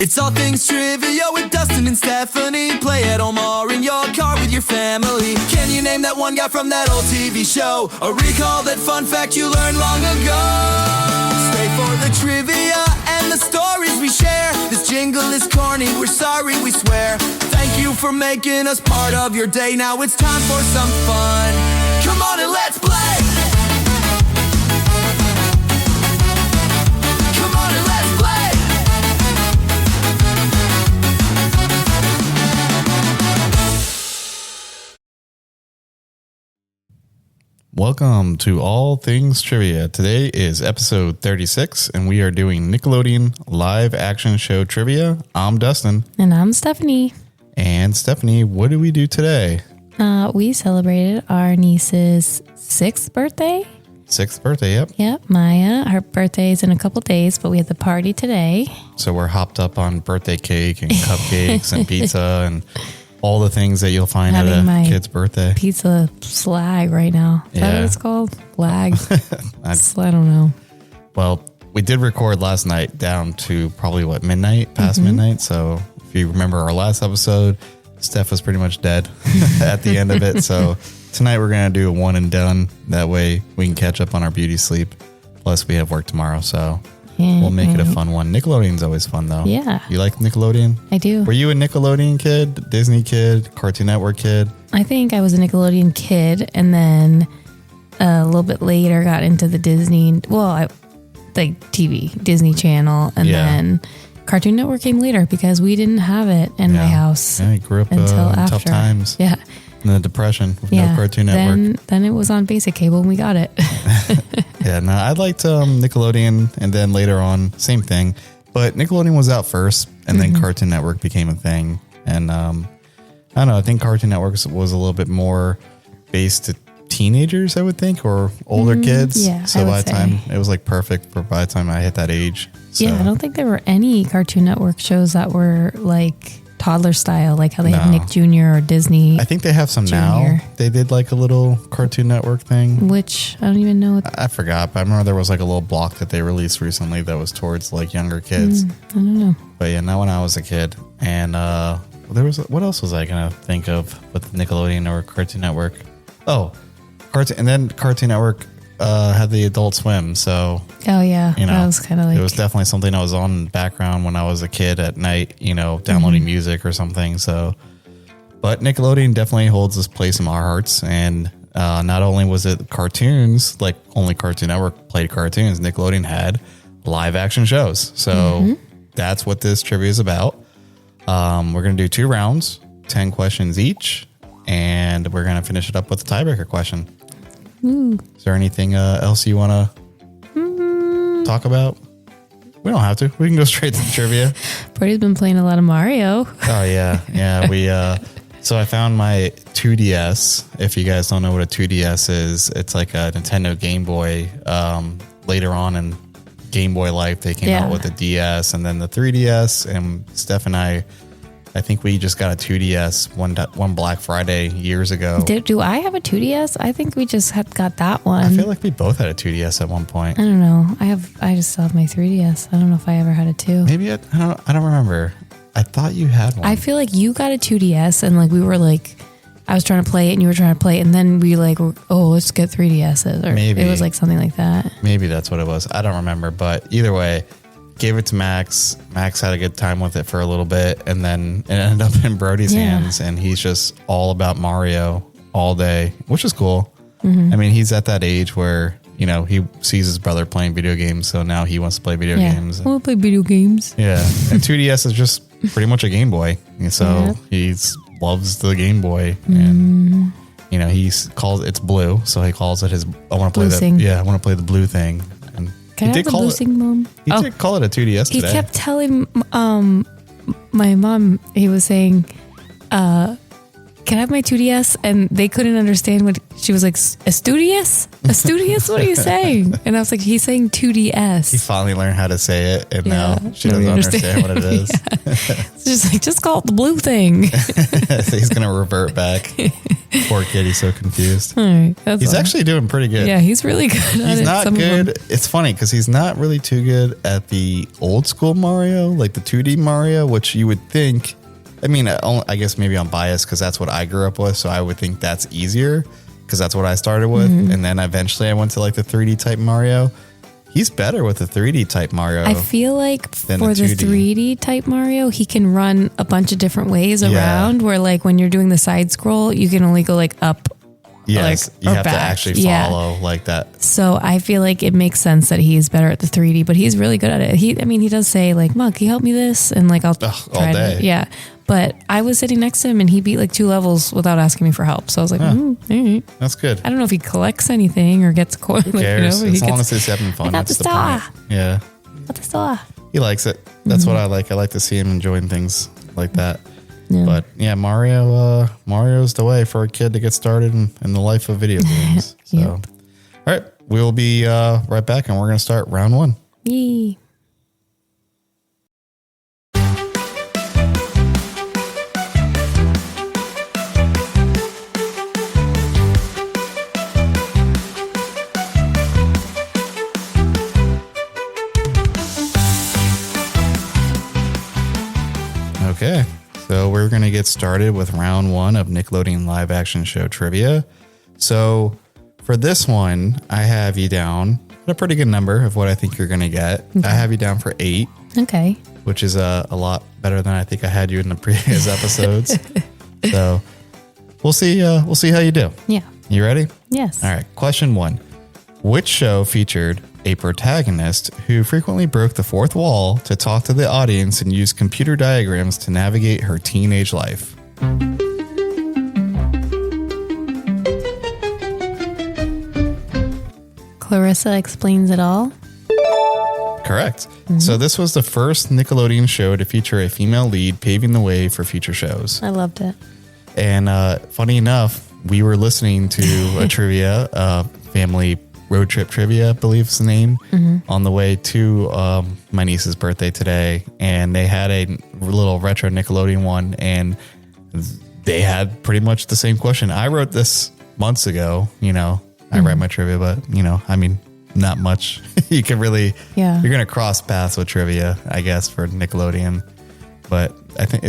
It's all things trivia with Dustin and Stephanie. Play at home or in your car with your family. Can you name that one guy from that old TV show? Or recall that fun fact you learned long ago? Stay for the trivia and the stories we share. This jingle is corny, we're sorry, we swear. Thank you for making us part of your day. Now it's time for some fun. Come on and let's play! Welcome to All Things Trivia. Today is episode 36, and we are doing Nickelodeon Live Action Show Trivia. I'm Dustin. And I'm Stephanie. And Stephanie, what did we do today? We celebrated our niece's 6th birthday. 6th birthday, yep. Yep, Maya. Her birthday is in a couple days, but we had the party today. So we're hopped up on birthday cake and cupcakes and pizza and all the things that you'll find at a kid's birthday. Pizza slag right now. Is that what it's called? Lag? I don't know. Well, we did record last night down to probably, midnight? Past midnight. So if you remember our last episode, Steph was pretty much dead at the end of it. So tonight we're going to do a one and done. That way we can catch up on our beauty sleep. Plus we have work tomorrow. So we'll make it a fun one. Nickelodeon's always fun, though. Yeah. You like Nickelodeon? I do. Were you a Nickelodeon kid, Disney kid, Cartoon Network kid? I think I was a Nickelodeon kid, and then a little bit later got into the Disney, TV, Disney Channel, and then Cartoon Network came later because we didn't have it in my house. Yeah, I grew up until in after. tough times. Yeah. In the Depression with no Cartoon Network. Then it was on basic cable and we got it. Yeah, no, I liked Nickelodeon, and then later on, same thing. But Nickelodeon was out first, and then Cartoon Network became a thing. And I don't know, I think Cartoon Network was a little bit more based to teenagers, I would think, or older kids. Yeah, so by the time it was perfect for by the time I hit that age. So. Yeah, I don't think there were any Cartoon Network shows that were like toddler style, like how they have Nick Jr. or Disney. I think they have some now. They did like a little Cartoon Network thing, which I don't even know. I forgot, but I remember there was like a little block that they released recently that was towards like younger kids. I don't know. But yeah, not when I was a kid. And there was, what else was I gonna think of with Nickelodeon or Cartoon Network? Oh, Cartoon, and then Cartoon Network had the Adult Swim. So that was kind of like, it was definitely something I was on in the background when I was a kid at night, downloading music or something. So, but Nickelodeon definitely holds this place in our hearts. And not only was it cartoons, like only Cartoon Network played cartoons, Nickelodeon had live action shows. So that's what this trivia is about. We're going to do 2 rounds, 10 questions each, and we're going to finish it up with a tiebreaker question. Is there anything else you want to talk about? We don't have to. We can go straight to the trivia. Brody's been playing a lot of Mario. Oh, yeah. Yeah. So I found my 2DS. If you guys don't know what a 2DS is, it's like a Nintendo Game Boy. Later on in Game Boy life, they came out with the DS and then the 3DS. And Steph and I think we just got a 2DS one Black Friday years ago. Do I have a 2DS? I think we just got that one. I feel like we both had a 2DS at one point. I don't know. I just still have my 3DS. I don't know if I ever had a 2. Maybe I don't remember. I thought you had one. I feel like you got a 2DS and like we were like, I was trying to play it and you were trying to play it, and then we like, oh, let's get 3DSs, or maybe it was like something like that. Maybe that's what it was. I don't remember, but either way, gave it to Max. Max had a good time with it for a little bit, and then it ended up in Brody's hands, and he's just all about Mario all day, which is cool. I mean, he's at that age where, he sees his brother playing video games, so now he wants to play video games. I want to play video games. Yeah, and 2DS is just pretty much a Game Boy, so he loves the Game Boy, and he calls it's blue, so he calls it his. I want to play that. Yeah, I want to play the blue thing. Can I have the blue thing, Mom? He did call it a 2DS today. He kept telling my mom, he was saying, can can I have my 2DS? And they couldn't understand what she was like, a studious? A studious? What are you saying? And I was like, he's saying 2DS. He finally learned how to say it, and now she doesn't nobody understand what it is. It's just like, just call it the blue thing. So he's going to revert back. Poor kid, he's so confused. All right, He's actually doing pretty good. Yeah, he's really good at it. He's not good. It's funny because he's not really too good at the old school Mario, like the 2D Mario, which you would think. I mean, I guess maybe I'm biased because that's what I grew up with, so I would think that's easier because that's what I started with, and then eventually I went to like the 3D type Mario. He's better with the 3D type Mario. I feel like for the 3D type Mario, he can run a bunch of different ways around. Where like when you're doing the side scroll, you can only go like up. Yes, like, you have back. to actually follow like that. So I feel like it makes sense that he's better at the 3D, but he's really good at it. He does say like, "Mom, can you help me this?" And like I'll try all day. Yeah, but I was sitting next to him and he beat like 2 levels without asking me for help. So I was like, all right. That's good. I don't know if he collects anything or gets coin. Who cares? As long as he's having fun, that's the point. Yeah. Got the star. He likes it. That's what I like. I like to see him enjoying things like that. Yeah. But yeah, Mario's the way for a kid to get started in the life of video games. So, Yep. all right, we'll be right back, and we're going to start round 1. Yee. Okay, so we're going to get started with round 1 of Nickelodeon Live Action Show trivia. So for this one, I have you down at a pretty good number of what I think you're going to get. Okay. I have you down for 8. Okay. Which is a lot better than I think I had you in the previous episodes. So we'll see how you do. Yeah. You ready? Yes. All right. Question 1. Which show featured a protagonist who frequently broke the fourth wall to talk to the audience and use computer diagrams to navigate her teenage life? Clarissa Explains It All. Correct. Mm-hmm. So this was the first Nickelodeon show to feature a female lead, paving the way for future shows. I loved it. And funny enough, we were listening to a trivia, family road trip trivia, I believe is the name, on the way to my niece's birthday today. And they had a little retro Nickelodeon one, and they had pretty much the same question. I wrote this months ago, I write my trivia, but I mean, not much. You can really, you're going to cross paths with trivia, I guess, for Nickelodeon. But I think,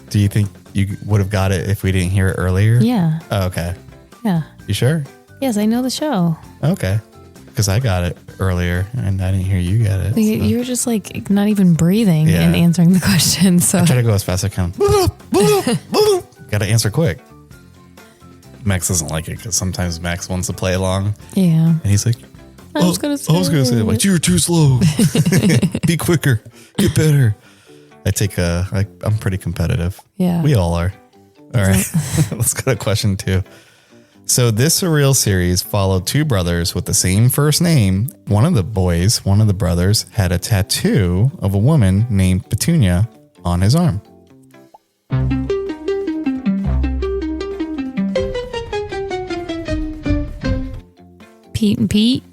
do you think you would have got it if we didn't hear it earlier? Yeah. Oh, okay. Yeah. You sure? Yes, I know the show. Okay. Because I got it earlier and I didn't hear you get it. So. You were just like not even breathing and answering the question. So I try to go as fast as I can. Got to answer quick. Max doesn't like it because sometimes Max wants to play along. Yeah. And he's like, I was going to say it. Like, you're too slow. Be quicker. Get better. I'm pretty competitive. Yeah. We all are. All right. Let's go to question 2. So this surreal series followed 2 brothers with the same first name. One of the brothers, had a tattoo of a woman named Petunia on his arm. Pete and Pete.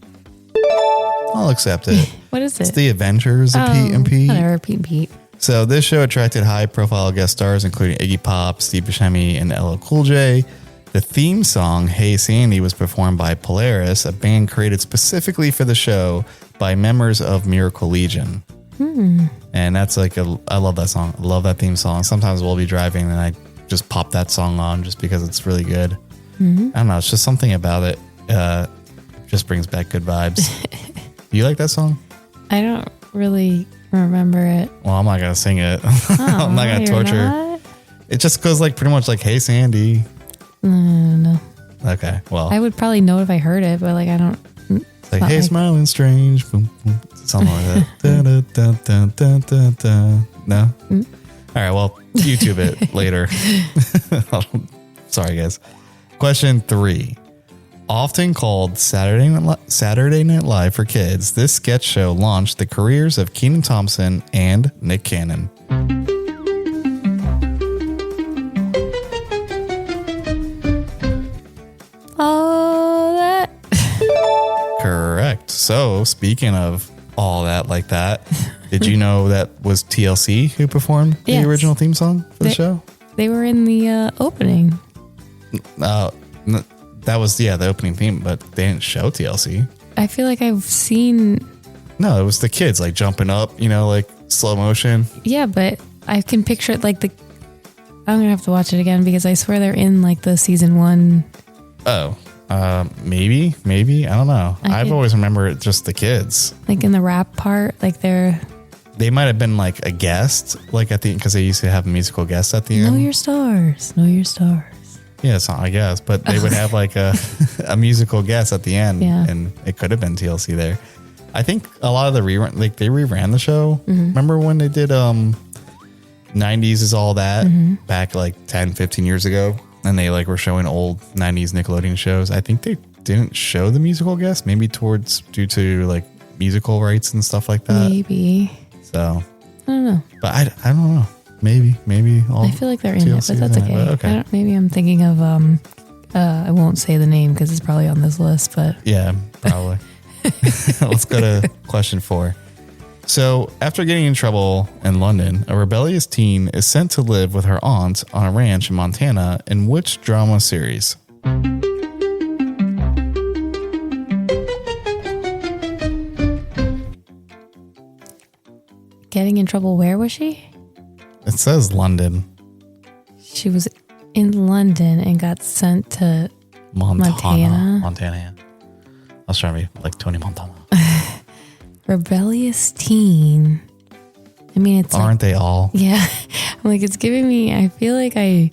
I'll accept it. What is it? It's the Adventures of Pete and Pete. Whatever, Pete and Pete. So this show attracted high-profile guest stars, including Iggy Pop, Steve Buscemi, and LL Cool J. The theme song, Hey Sandy, was performed by Polaris, a band created specifically for the show by members of Miracle Legion. And that's I love that song. I love that theme song. Sometimes we'll be driving and I just pop that song on just because it's really good. I don't know. It's just something about it. Just brings back good vibes. You like that song? I don't really remember it. Well, I'm not going to sing it. I'm not going to torture. Not? It just goes pretty much like, Hey Sandy. No. Okay, well. I would probably know if I heard it, but I don't. It's like, hey, smiling strange. Boom, boom. Something like that. Da, da, da, da, da, da. No? All right, well, YouTube it later. Sorry, guys. Question 3. Often called Saturday Night Live for kids, this sketch show launched the careers of Kenan Thompson and Nick Cannon. So speaking of all that like that, did you know that was TLC who performed the original theme song for the show? They were in the opening. That was, the opening theme, but they didn't show TLC. I feel like I've seen... No, it was the kids like jumping up, like slow motion. Yeah, but I can picture it like I'm going to have to watch it again because I swear they're in like the season 1. Oh, maybe. I don't know. I've always remembered just the kids. Like in the rap part, like they might have been like a guest, like at the end, because they used to have a musical guest at the end. Know your stars. Yeah, I guess, but they would have like a musical guest at the end, and it could have been TLC there. I think a lot of the rerun, like they reran the show. Mm-hmm. Remember when they did 90s is All That back like 10, 15 years ago, and they like were showing old 90s Nickelodeon shows. I think they didn't show the musical guest, maybe due to like musical rights and stuff like that. Maybe. So I don't know, but I don't know. Maybe. I feel like they're in it, but that's okay. Okay. Maybe I'm thinking of I won't say the name because it's probably on this list, but yeah, probably. Let's go to question 4. So, after getting in trouble in London, a rebellious teen is sent to live with her aunt on a ranch in Montana in which drama series? Getting in trouble, where was she? It says London. She was in London and got sent to Montana. Montana, yeah. I was trying to be like Tony Montana. Rebellious teen. I mean, it's aren't they all? Yeah. I'm like, it's giving me, I feel like I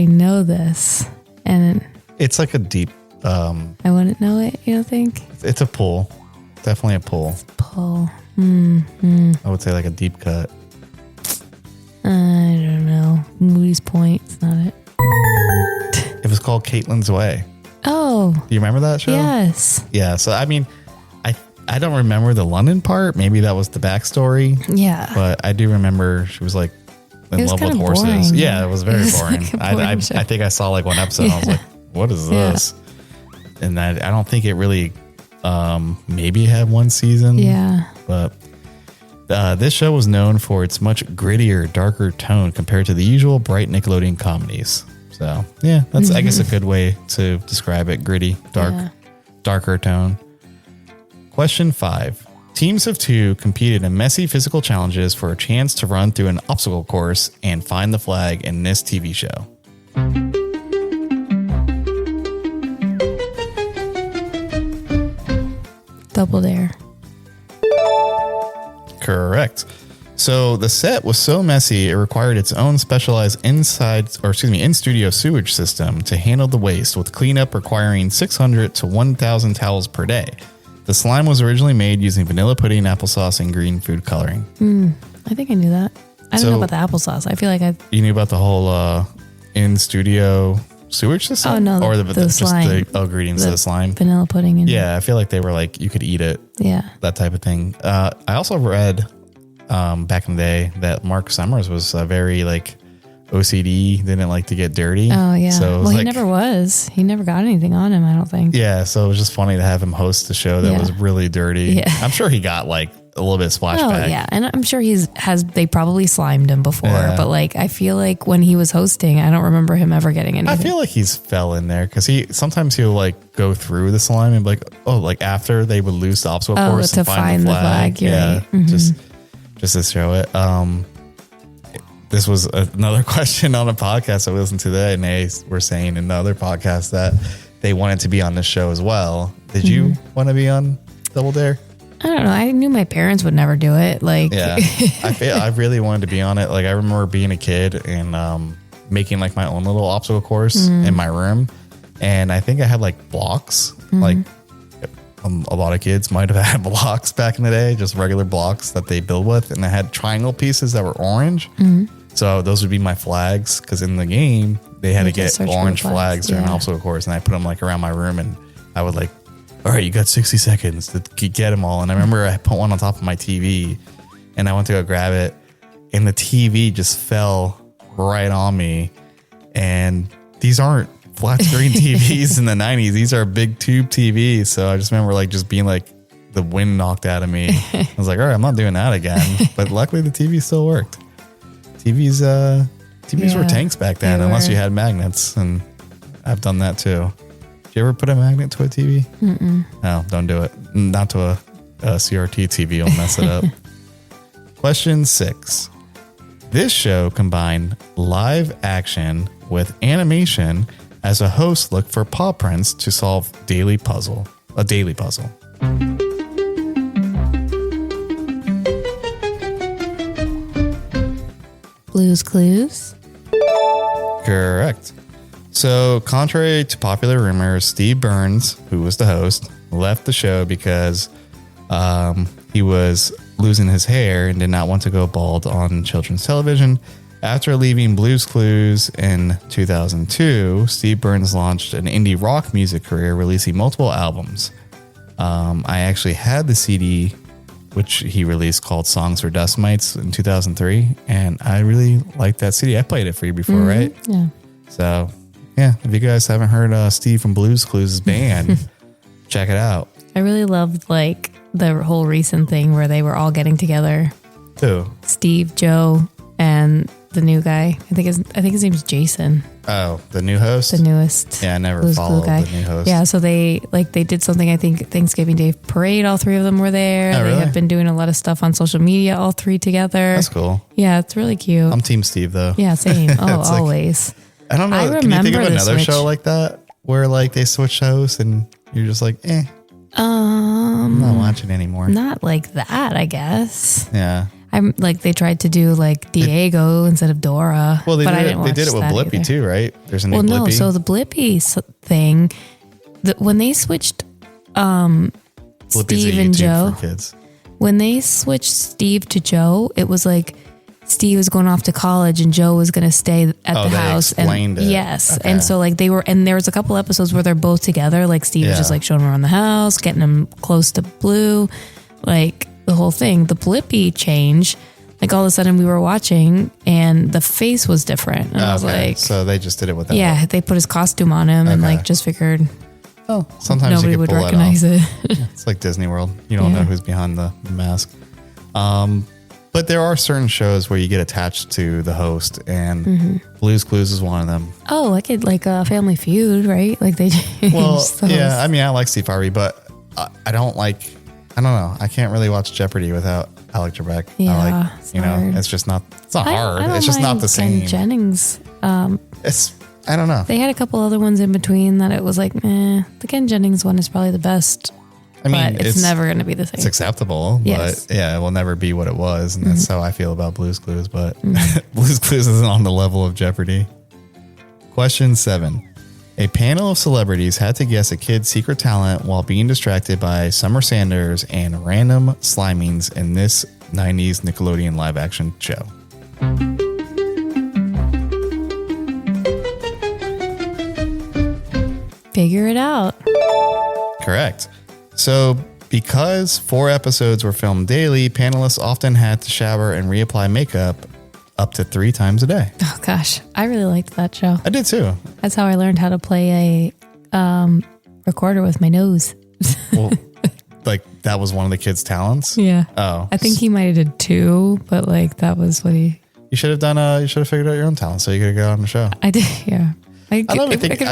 know this, and it's like a deep, I wouldn't know it, you don't think? It's a pull. Definitely a pull. Pull. I would say like a deep cut. I don't know. Moody's Point. It's not it. It was called Caitlin's Way. Oh. Do you remember that show? Yes. Yeah. So, I mean, I don't remember the London part. Maybe that was the backstory. Yeah. But I do remember she was like in love with horses. Boring. Yeah, it was very boring. I think I saw like one episode. Yeah. I was like, what is this? And I don't think it really maybe had one season. Yeah. But this show was known for its much grittier, darker tone compared to the usual bright Nickelodeon comedies. So, yeah, that's, I guess, a good way to describe it. Gritty, darker tone. Question 5. Teams of 2 competed in messy physical challenges for a chance to run through an obstacle course and find the flag in this TV show. Double Dare. Correct. So the set was so messy, it required its own specialized in-studio sewage system to handle the waste, with cleanup requiring 600 to 1,000 towels per day. The slime was originally made using vanilla pudding, applesauce, and green food coloring. I think I knew that. I don't know about the applesauce. I feel like You knew about the whole in-studio sewage system? Oh, no. Or the slime. Just the ingredients of the slime? Vanilla pudding. And I feel like they were like, you could eat it. Yeah. That type of thing. I also read back in the day that Mark Summers was very like OCD, didn't like to get dirty. Oh, yeah. So he never was. He never got anything on him, I don't think. Yeah, so it was just funny to have him host the show that was really dirty. Yeah. I'm sure he got like a little bit of splashback. Oh, yeah. And I'm sure they probably slimed him before, but like, I feel like when he was hosting, I don't remember him ever getting anything. I feel like he's fell in there because sometimes he'll like go through the slime and be like, like after they would lose the obstacle course to and find the flag. Yeah. Right. Mm-hmm. Just to show it. This was another question on a podcast I listened to today, and they were saying in another podcast that they wanted to be on this show as well. Did you want to be on Double Dare? I don't know. I knew my parents would never do it. Like, yeah, I really wanted to be on it. Like, I remember being a kid and making like my own little obstacle course in my room, and I think I had like blocks. Like, a lot of kids might have had blocks back in the day, just regular blocks that they build with, and I had triangle pieces that were orange. So those would be my flags, because in the game they had to get orange flags during an obstacle course, and I put them like around my room, and I would like, all right, you got 60 seconds to get them all. And I remember I put one on top of my TV, and I went to go grab it, and the TV just fell right on me. And these aren't flat screen TVs in the 90s. These are big tube TVs. So I just remember like just being like the wind knocked out of me. I was like, all right, I'm not doing that again. But luckily the TV still worked. TVs were tanks back then, unless you had magnets. And I've done that too. Did you ever put a magnet to a TV? Mm-mm. No, don't do it. Not to a CRT TV. You'll mess it up. Question 6. This show combined live action with animation as a host looked for paw prints to solve a daily puzzle. Blue's Clues? Correct. So, contrary to popular rumors, Steve Burns, who was the host, left the show because he was losing his hair and did not want to go bald on children's television. After leaving Blue's Clues in 2002, Steve Burns launched an indie rock music career, releasing multiple albums. I actually had the CD, which he released, called Songs for Dust Mites in 2003, and I really liked that CD. I played it for you before, right? Yeah. So, yeah, if you guys haven't heard Steve from Blue's Clues' band, check it out. I really loved like the whole recent thing where they were all getting together. Who? Steve, Joe, and the new guy. I think his name's Jason. Oh, the new host? The newest. Yeah, I never Blue's followed Clues guy. the new host. Yeah, so they did something, I think Thanksgiving Day parade, all three of them were there. Oh, really? They have been doing a lot of stuff on social media, all three together. That's cool. Yeah, it's really cute. I'm Team Steve, though. Yeah, same. Oh, Like, always. I don't know. I Can you think of remember the another switch. show like that where like they switch hosts and you're just like, I'm not watching anymore. Not like that, I guess. Yeah. I'm like they tried to do like Diego instead of Dora. Well, they but I did didn't it. They watch did it with that Blippi either. too, right? There's a new Well, no. Blippi. So the Blippi thing, when they switched Blippi's Steve a and YouTube Joe, for kids. when they switched Steve to Joe, it was like Steve was going off to college and Joe was going to stay at the they house. explained it. Yes. Okay. And so like they were, and there was a couple episodes where they're both together. Like Steve was just like showing him around the house, getting him close to Blue, like the whole thing. The Blippi change, like all of a sudden we were watching and the face was different. And I was like, so they just did it without. yeah, they put his costume on him and like just figured Oh, sometimes nobody you can would pull recognize that off. it. It's like Disney World. You don't know who's behind the mask. But there are certain shows where you get attached to the host, and Blue's Clues is one of them. Oh, like it, like a Family Feud, right? Like they changed Well, the yeah, host. I mean, I like Steve Harvey, but I don't know. I can't really watch Jeopardy without Alec Trebek. Yeah, I like, it's hard. it's just not, it's not hard. I don't It's just not mind the same. Ken Jennings. I don't know. They had a couple other ones in between that it was like, the Ken Jennings one is probably the best. I mean, but it's never going to be the same. It's acceptable, Yes. but yeah, it will never be what it was. And that's how I feel about Blue's Clues, but Blue's Clues isn't on the level of Jeopardy. Question 7. A panel of celebrities had to guess a kid's secret talent while being distracted by Summer Sanders and random slimings in this 90s Nickelodeon live action show. Figure it out. Correct. So, because 4 episodes were filmed daily, panelists often had to shower and reapply makeup up to 3 times a day. Oh gosh, I really liked that show. I did too. That's how I learned how to play a recorder with my nose. Well, like that was one of the kids' talents. Yeah. Oh, I think he might have did 2, but like that was what he. you should have done. You should have figured out your own talent so you could go on the show. I did. Yeah. I could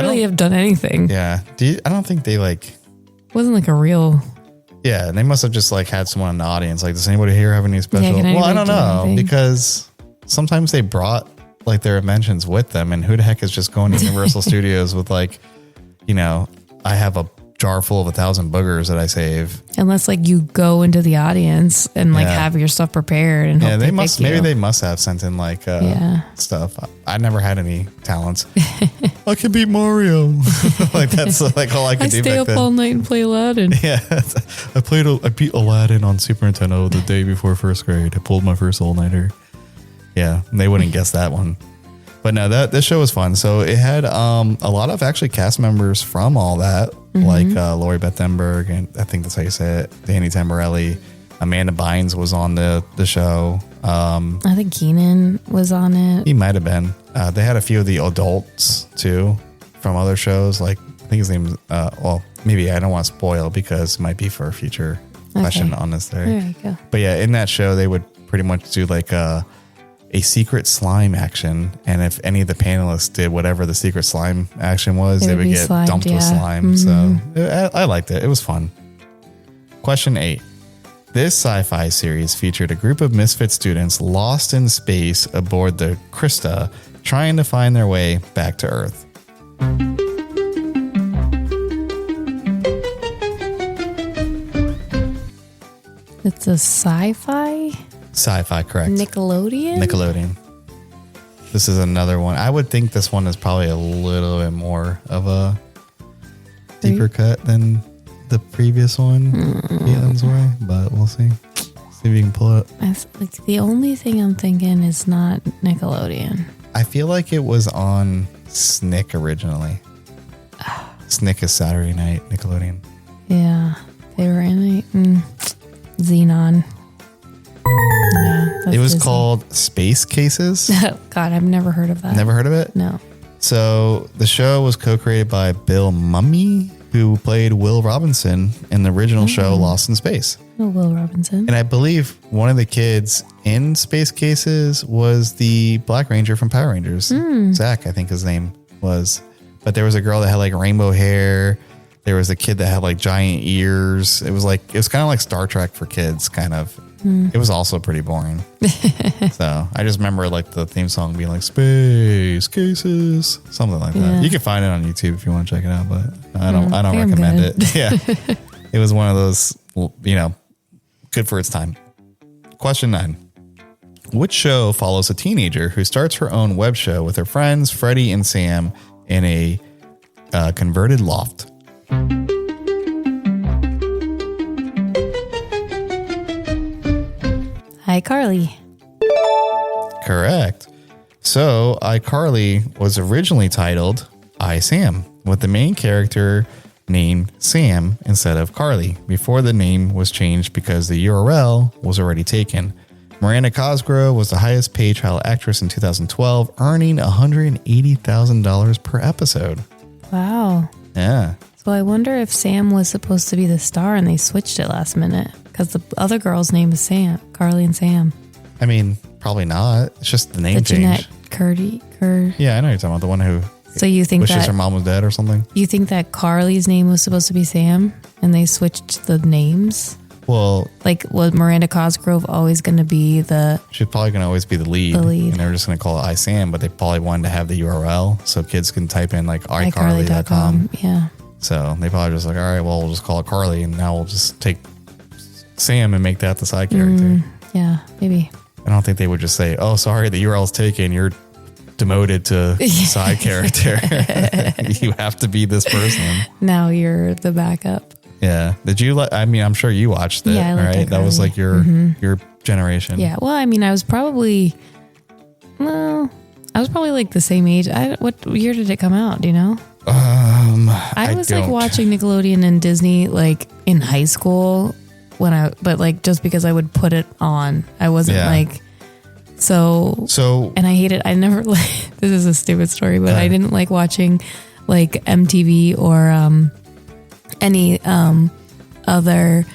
really have done anything. Yeah. I don't think they like. It wasn't like a real. Yeah, they must have just like had someone in the audience. Like, does anybody here have any special? can Well, I anybody don't do know anything? because sometimes they brought like their inventions with them, and who the heck is just going to Universal Studios with like, I have a jar full of 1,000 boogers that I save. Unless like you go into the audience and like Yeah. have your stuff prepared and Yeah, hope they pick must. you. Maybe they must have sent in like stuff. I never had any talents. I could beat Mario. Like that's like all I could I do stay back up then. all night and play Aladdin. Yeah, I beat Aladdin on Super Nintendo the day before first grade. I pulled my first all-nighter. Yeah, they wouldn't guess that one. But no, this show was fun. So it had a lot of actually cast members from all that, like Lori Beth Denberg, and I think that's how you say it, Danny Tamborelli. Amanda Bynes was on the show. I think Keenan was on it. He might have been. They had a few of the adults too from other shows. Like I think his name's well, maybe I don't want to spoil because it might be for a future question on this there. There you go. But yeah, in that show they would pretty much do like a secret slime action, and if any of the panelists did whatever the secret slime action was, they would get slimed, dumped with slime. So I liked it. It was fun. Question 8. This sci-fi series featured a group of misfit students lost in space aboard the Krista, trying to find their way back to Earth. It's a sci-fi? Sci-fi, correct. Nickelodeon? This is another one. I would think this one is probably a little bit more of a deeper cut than the previous one, Caitlin's Way, but we'll see. See if we can pull it. Like the only thing I'm thinking is not Nickelodeon. I feel like it was on Snick originally. Snick is Saturday night, Nickelodeon. Yeah, they were in Xenon. Yeah, It was Disney. called Space Cases. God, I've never heard of that. Never heard of it? No. So the show was co-created by Bill Mumy, who played Will Robinson in the original show Lost in Space. Oh, Will Robinson. And I believe one of the kids in Space Cases was the Black Ranger from Power Rangers. Zach, I think his name was. But there was a girl that had like rainbow hair. There was a kid that had like giant ears. It was kind of like Star Trek for kids, kind of. It was also pretty boring. So I just remember like the theme song being like Space Cases, something like that. Yeah. You can find it on YouTube if you want to check it out, but I don't I think recommend I'm good. it. Yeah. It was one of those, good for its time. Question 9. Which show follows a teenager who starts her own web show with her friends, Freddie and Sam, in a converted loft? iCarly. Correct. So iCarly was originally titled I, Sam, with the main character named Sam instead of Carly, before the name was changed because the URL was already taken. Miranda Cosgrove was the highest paid child actress in 2012, earning $180,000 per episode. Wow. Yeah. So I wonder if Sam was supposed to be the star and they switched it last minute because the other girl's name is Sam, Carly and Sam. I mean, probably not. It's just the name The change. Jeanette Yeah, I know you're talking about the one who So you think wishes that her mom was dead or something? you think that Carly's name was supposed to be Sam and they switched the names? Well, Like, was Miranda Cosgrove always going to be the... she's probably going to always be the lead. The lead. And they're just going to call it iSam, but they probably wanted to have the URL so kids can type in like iCarly.com. Yeah. So they probably just like, all right, well, we'll just call it Carly and now we'll just take Sam and make that the side character. Yeah, maybe. I don't think they would just say, oh, sorry, the URL's taken. You're demoted to side character. You have to be this person. Now you're the backup. Yeah. Did you I'm sure you watched it, Yeah, I liked right? That was like your generation. Yeah. Well, I mean, I was probably like the same age. What year did it come out? Do you know? I was like watching Nickelodeon and Disney like in high school but like just because I would put it on. I wasn't so and I hated, I never like, this is a stupid story, but I didn't like watching like MTV or any other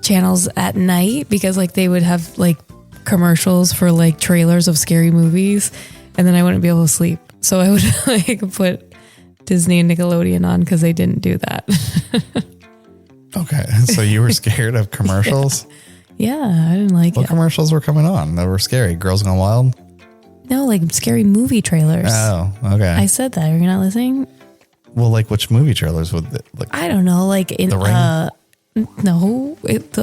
channels at night because like they would have like commercials for like trailers of scary movies and then I wouldn't be able to sleep. So I would like put Disney and Nickelodeon on because they didn't do that. Okay. So you were scared of commercials? Yeah, I didn't like What it. commercials were coming on that were scary? Girls Gone Wild? No, like scary movie trailers. Oh, okay. I said that. Are you not listening? Well, like which movie trailers would I don't know. Like in The Ring? no,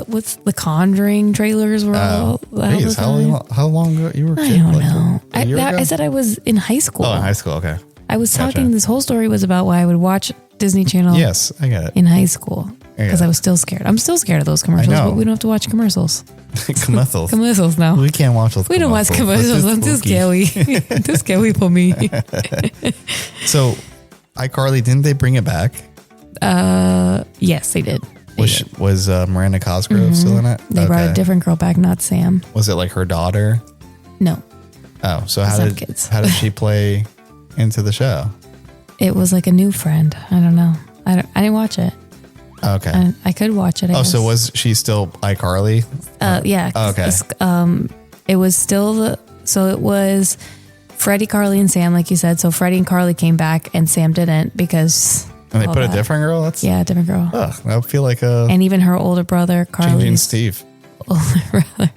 what's the Conjuring trailers were all geez, how long ago you were a kid? I don't know. A year ago? I said I was in high school. Oh, in high school. Okay. I was Gotcha. talking. This whole story was about why I would watch Disney Channel. Yes, I get it. In high school because it. I was still scared. I'm still scared of those commercials, know. but we don't have to watch commercials. Commercials. Commercials now. We can't watch those. We don't watch commercials. I'm too scary. Too scary for me. So, iCarly, didn't they bring it back? Yes, they did. Was Miranda Cosgrove still in it? They brought a different girl back, not Sam. Was it like her daughter? No. Oh, so Some kids. how did she play into the show? It was like a new friend. I don't know. I didn't watch it. Okay. I could watch it. I guess. So was she still iCarly? Yeah. Okay. It was still it was Freddie, Carly, and Sam, like you said. So Freddie and Carly came back, and Sam didn't because. And they put a different girl. That's a different girl. I feel like and even her older brother, Carly. Changing Steve. Older brother.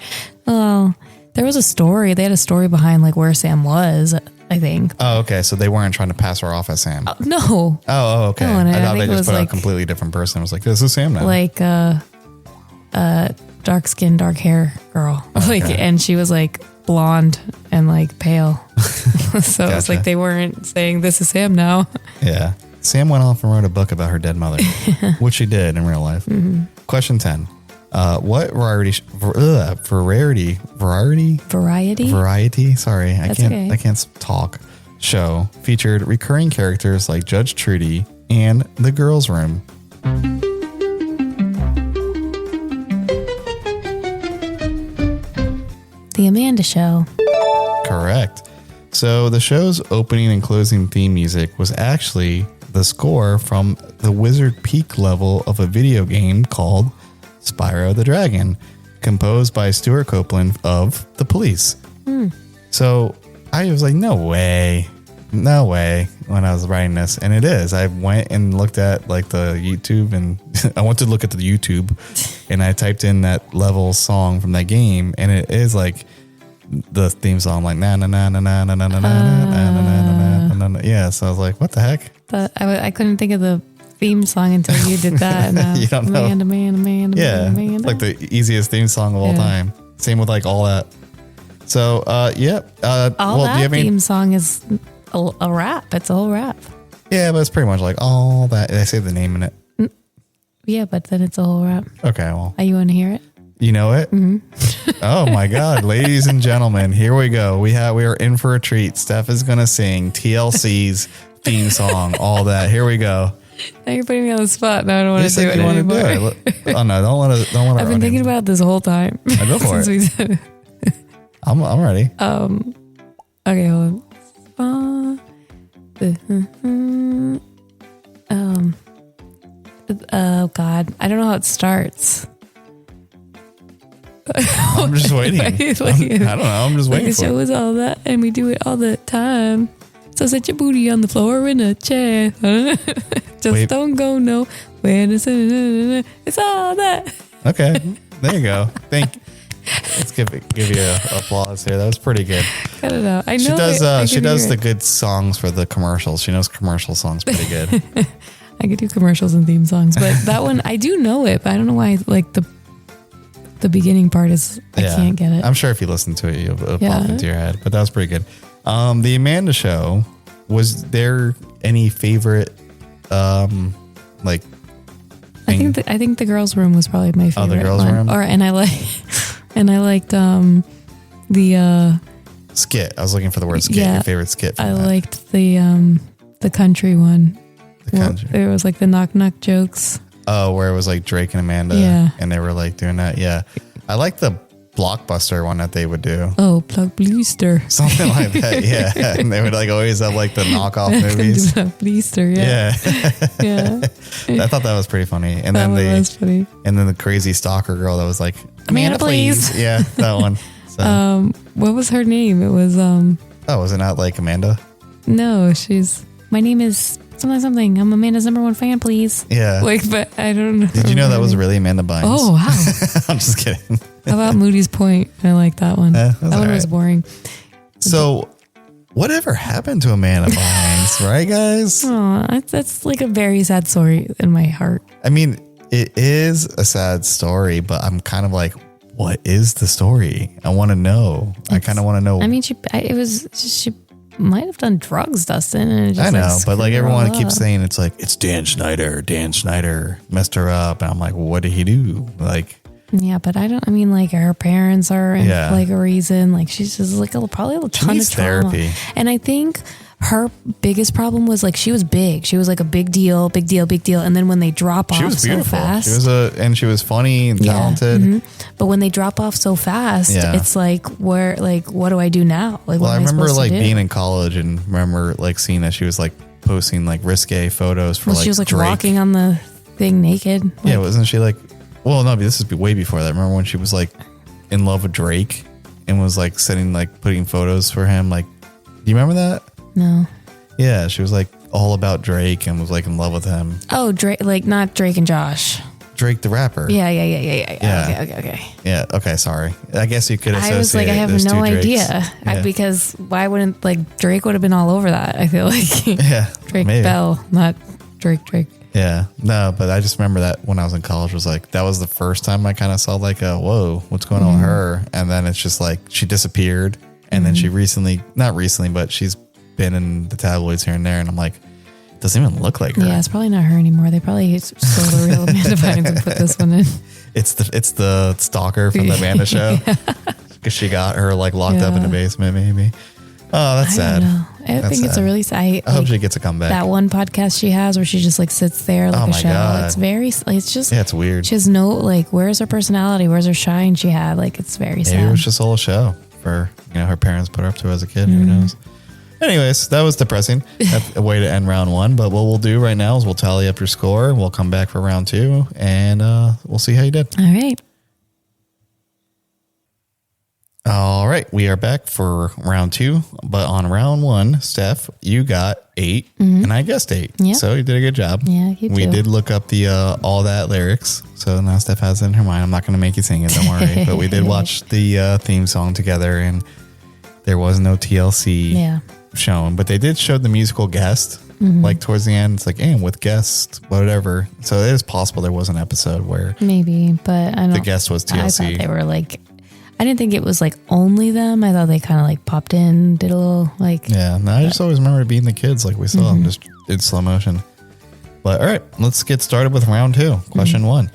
Oh, there was a story. They had a story behind like where Sam was. I think. Oh, okay. So they weren't trying to pass her off as Sam. No. Oh, okay. No, I thought they just put like, a completely different person. I was like, this is Sam now. Like dark skin, dark hair girl. Okay. Like, and she was like blonde and like pale. So Gotcha. it's like they weren't saying this is Sam now. Yeah. Sam went off and wrote a book about her dead mother, which she did in real life. Mm-hmm. Question 10. What variety? Sorry, That's I can't talk. Show featured recurring characters like Judge Trudy and The Girls' Room. The Amanda Show. Correct. So the show's opening and closing theme music was actually the score from the Wizard Peak level of a video game called Spyro the Dragon, composed by Stuart Copeland of The Police. So I was like, no way when I was writing this. And it is. I went and looked at like the YouTube and I went to look at the YouTube and I typed in that level song from that game. And it is like the theme song, like na na na na na na na na na na na na. Yeah. So I was like, what the heck? But I couldn't think of the theme song until you did that. You don't know. Amanda. It's like the easiest theme song of all time. Same with like All That. So, All That theme song is a rap. It's a whole rap. Yeah, but it's pretty much like All That. They say the name in it. Yeah, but then it's a whole rap. Okay, well. Are you want to hear it? You know it? Mm-hmm. Oh my God, ladies and gentlemen, here we go. We are in for a treat. Steph is going to sing TLC's theme song, All That. Here we go. Now you're putting me on the spot. Now I don't want to do it you want anymore. to do it. Oh no, don't let it. I've been thinking about it this whole time. Go for it. We said it. I'm ready. Okay, hold on. Oh God, I don't know how it starts. I'm just waiting. I don't know. I'm just waiting the for show it. is all that, and we do it all the time. So set your booty on the floor in a chair. Just don't go nowhere. It's all that. Okay, there you go. Let's give you an applause here. That was pretty good. Cut it out. I know she does the good songs for the commercials. She knows commercial songs pretty good. I could do commercials and theme songs, but that one I do know it. But I don't know why. Like the beginning part is I can't get it. I'm sure if you listen to it, it'll pop into your head. But that was pretty good. The Amanda Show. Was there any favorite like? I think the Girls' Room was probably my favorite. Oh, the Girls' one. Room. And I liked the skit. I was looking for the word skit. Yeah, your favorite skit. I liked the country one. The country. There was like the knock knock jokes. Oh, where it was like Drake and Amanda. Yeah. And they were like doing that. Yeah. I like the Blockbuster one that they would do. Oh, Blockbuster. Something like that. Yeah. And they would like always have like the knockoff movies. Blockbuster. Yeah. Yeah. I thought that was pretty funny. And that then was funny. And then the crazy stalker girl that was like, Amanda, please. Yeah, that one. So. What was her name? It was Oh, was it not like Amanda? No, my name is something. I'm Amanda's #1 fan, please. Yeah. Like, but I don't know. Did you know that was really Amanda Bynes? Oh, wow. I'm just kidding. How about Moody's Point? I like that one. That one was boring. So, whatever happened to Amanda Bynes, right, guys? Oh, that's like a very sad story in my heart. I mean, it is a sad story, but I'm kind of like, what is the story? I want to know. I kind of want to know. I mean, she might have done drugs, Dustin. And it just, I know, like, but like screwed her everyone all keeps up. saying it's like, it's Dan Schneider. Dan Schneider messed her up. And I'm like, what did he do? Like, yeah, but like her parents are in like a reason. Like she's just like probably a ton of trauma. Therapy. And I think her biggest problem was like she was big. She was like a big deal. And then when they drop she off was so beautiful. fast, She was funny and talented. Mm-hmm. But when they drop off so fast, it's like what do I do now? Like, Well, what I am remember supposed like to do? being in college and remember like seeing that she was like posting like risque photos for like she was like Drake. walking on the thing naked. Yeah, wasn't she like? Well, no, this is way before that. Remember when she was like in love with Drake and was like putting photos for him? Like, do you remember that? No. Yeah, she was like all about Drake and was like in love with him. Oh, Drake, like not Drake and Josh. Drake the rapper. Yeah. Yeah. Okay. Yeah. Okay. Sorry. I guess you could associate. I was like, I have those no two Drakes. idea because why wouldn't like Drake would have been all over that? I feel like Yeah. Drake maybe. Bell, not Drake. Yeah. No, but I just remember that when I was in college was like, that was the first time I kind of saw like whoa, what's going on with her? And then it's just like, she disappeared. And then she not recently, but she's been in the tabloids here and there. And I'm like, it doesn't even look like her. Yeah, it's probably not her anymore. They probably stole the real Amanda Bynes and put this one in. It's the stalker from the Amanda show. Because she got her like locked up in the basement maybe. Oh, that's sad. Don't know. I think it's a really sad. I hope she gets a comeback. That one podcast she has where she just like sits there like a shell. God. It's just, it's weird. She has no, like, where's her personality? Where's her shine she had? Like, it's very sad. Maybe it was just all a show for, her parents put her up to as a kid. Who knows? Anyways, that was depressing. That's a way to end round one. But what we'll do right now is we'll tally up your score. We'll come back for round two and we'll see how you did. All right. All right, we are back for round two, but on round one, Steph, you got 8 and I guessed 8. Yeah. So you did a good job. Yeah, you We too. did look up the all that lyrics. So now Steph has it in her mind. I'm not going to make you sing it, don't worry. But we did watch the theme song together and there was no TLC shown, but they did show the musical guest. Like towards the end, it's like, and with guests, whatever. So it is possible there was an episode where Maybe, but I don't. the guest was TLC. I thought they were like, I didn't think it was like only them. I thought they kind of like popped in, did a little like. Yeah, no, I just always remember it being the kids, like we saw them just in slow motion. But all right, let's get started with round two. Question one.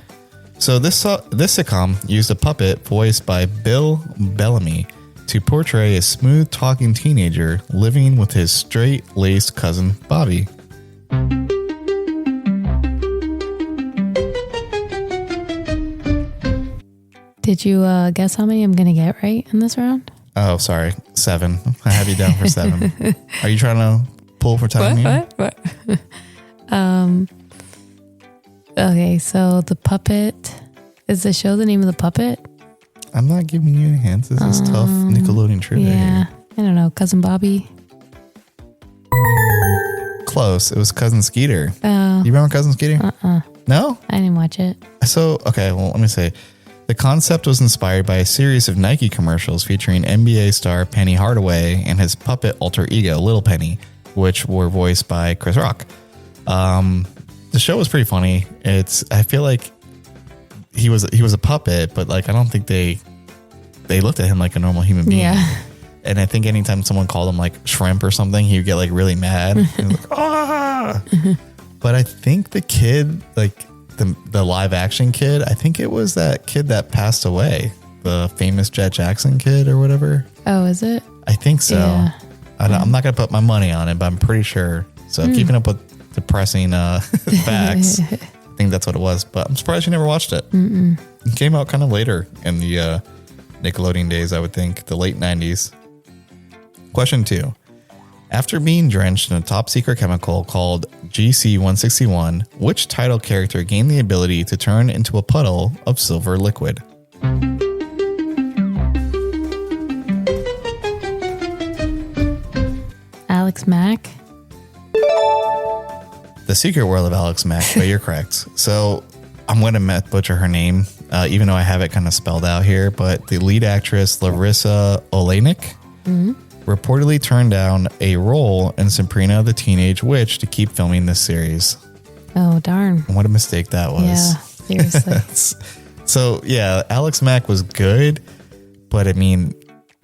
So this sitcom used a puppet voiced by Bill Bellamy to portray a smooth talking teenager living with his straight-laced cousin Bobby. Did you guess how many I'm going to get right in this round? Oh, sorry, 7. I have you down for 7. Are you trying to pull for time? What? Okay, so the puppet, is the show the name of the puppet? I'm not giving you any hints. This is tough Nickelodeon trivia. Yeah, Here. I don't know. Cousin Bobby? Close. It was Cousin Skeeter. Oh. You remember Cousin Skeeter? No? I didn't watch it. So, okay, well, let me say. The concept was inspired by a series of Nike commercials featuring NBA star Penny Hardaway and his puppet alter ego, Little Penny, which were voiced by Chris Rock. The show was pretty funny. I feel like he was a puppet, but like I don't think they looked at him like a normal human being. Yeah. And I think anytime someone called him like shrimp or something, he would get like really mad. And like, ah! But I think the kid, like the live action kid, I think it was that kid that passed away, the famous Jet Jackson kid or whatever. Oh, is it? I think so. Yeah. I'm not going to put my money on it, but I'm pretty sure. So keeping up with depressing facts, I think that's what it was. But I'm surprised you never watched it. It came out kind of later in the Nickelodeon days, I would think, the late 90s. Question 2. After being drenched in a top secret chemical called GC-161, which title character gained the ability to turn into a puddle of silver liquid? Alex Mack? The Secret World of Alex Mack, but you're correct. So I'm going to butcher her name, even though I have it kind of spelled out here, but the lead actress, Larissa Oleynik, reportedly turned down a role in Sabrina the Teenage Witch to keep filming this series. Oh, darn. What a mistake that was. Yeah, seriously. So, yeah, Alex Mack was good, but I mean,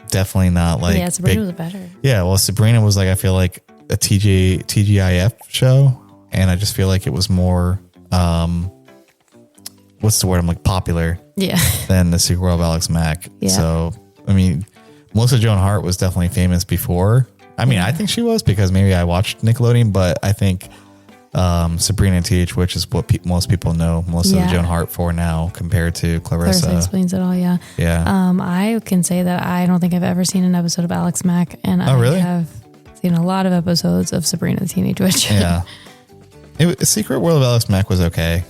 definitely not like. Yeah, Sabrina was better. Yeah, well, Sabrina was like, I feel like a TGIF show, and I just feel like it was more, what's the word? I'm like popular. Yeah. Than the Secret World of Alex Mack. Yeah. So, I mean, Melissa Joan Hart was definitely famous before. I mean, I think she was because maybe I watched Nickelodeon, but I think Sabrina Teenage Witch is what most people know Melissa Joan Hart for now compared to Clarissa. Clarissa explains it all, yeah. Yeah. I can say that I don't think I've ever seen an episode of Alex Mack, and Oh, really? I have seen a lot of episodes of Sabrina the Teenage Witch. Yeah. Secret World of Alice Mack was okay.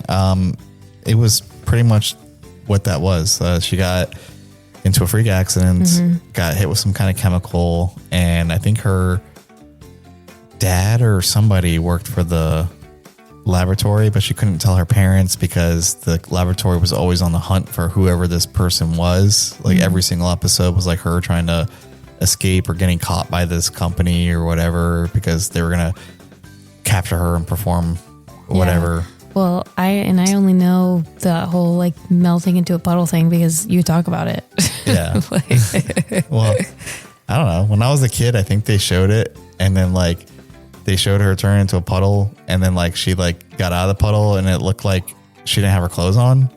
It was pretty much what that was. She got into a freak accident, got hit with some kind of chemical, and I think her dad or somebody worked for the laboratory, but she couldn't tell her parents because the laboratory was always on the hunt for whoever this person was. Like every single episode was like her trying to escape or getting caught by this company or whatever because they were going to capture her and perform whatever. Yeah. Well, I only know the whole like melting into a puddle thing because you talk about it. Yeah. Well, I don't know. When I was a kid, I think they showed it, and then like they showed her turn into a puddle, and then like she like got out of the puddle, and it looked like she didn't have her clothes on,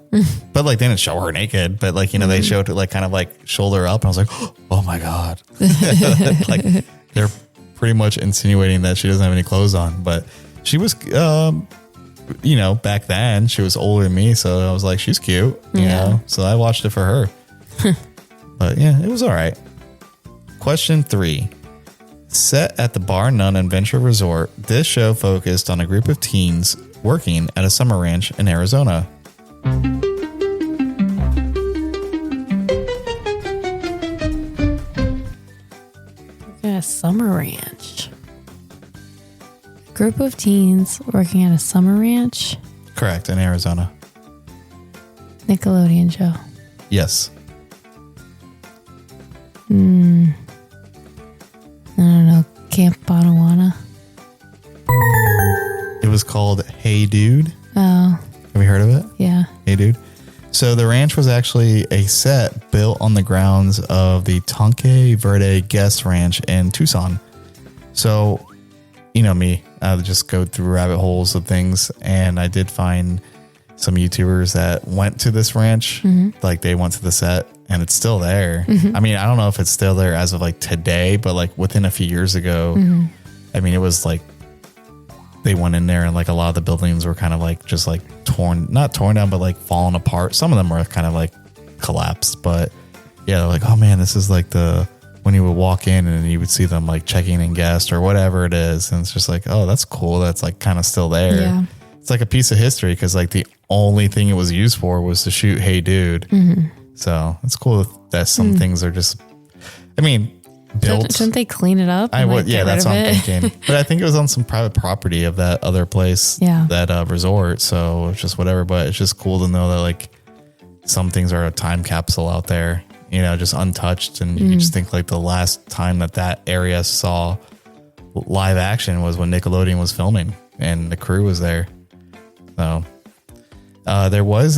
but like they didn't show her naked. But like, you know, they showed it like kind of like shoulder up, and I was like, oh my God. Like they're pretty much insinuating that she doesn't have any clothes on, but she was, you know, back then she was older than me. So I was like, she's cute, you know? So I watched it for her, but yeah, it was all right. Question 3. Set at the Bar None Adventure Resort, this show focused on a group of teens working at a summer ranch in Arizona. At a summer ranch. Group of teens working at a summer ranch. Correct, in Arizona. Nickelodeon show. Yes. I don't know. Camp Bonawana. It was called Hey Dude. Oh. Have you heard of it? Yeah. Hey Dude. So the ranch was actually a set built on the grounds of the Tonque Verde Guest Ranch in Tucson. So, you know me, I would just go through rabbit holes of things, and I did find some YouTubers that went to this ranch. Like they went to the set, and it's still there. I mean, I don't know if it's still there as of like today, but like within a few years ago, I mean, it was like they went in there and like a lot of the buildings were kind of like just like not torn down, but like falling apart. Some of them were kind of like collapsed, but yeah, they're like, oh man, this is like when you would walk in and you would see them like checking in guests or whatever it is. And it's just like, oh, that's cool. That's like kind of still there. Yeah. It's like a piece of history because like the only thing it was used for was to shoot Hey Dude. So it's cool that some things are just, I mean, built. Shouldn't they clean it up? I would, yeah, that's what I'm thinking. But I think it was on some private property of that other place, that resort. So it's just whatever. But it's just cool to know that like some things are a time capsule out there, you know, just untouched. And you can just think like the last time that area saw live action was when Nickelodeon was filming and the crew was there. So there was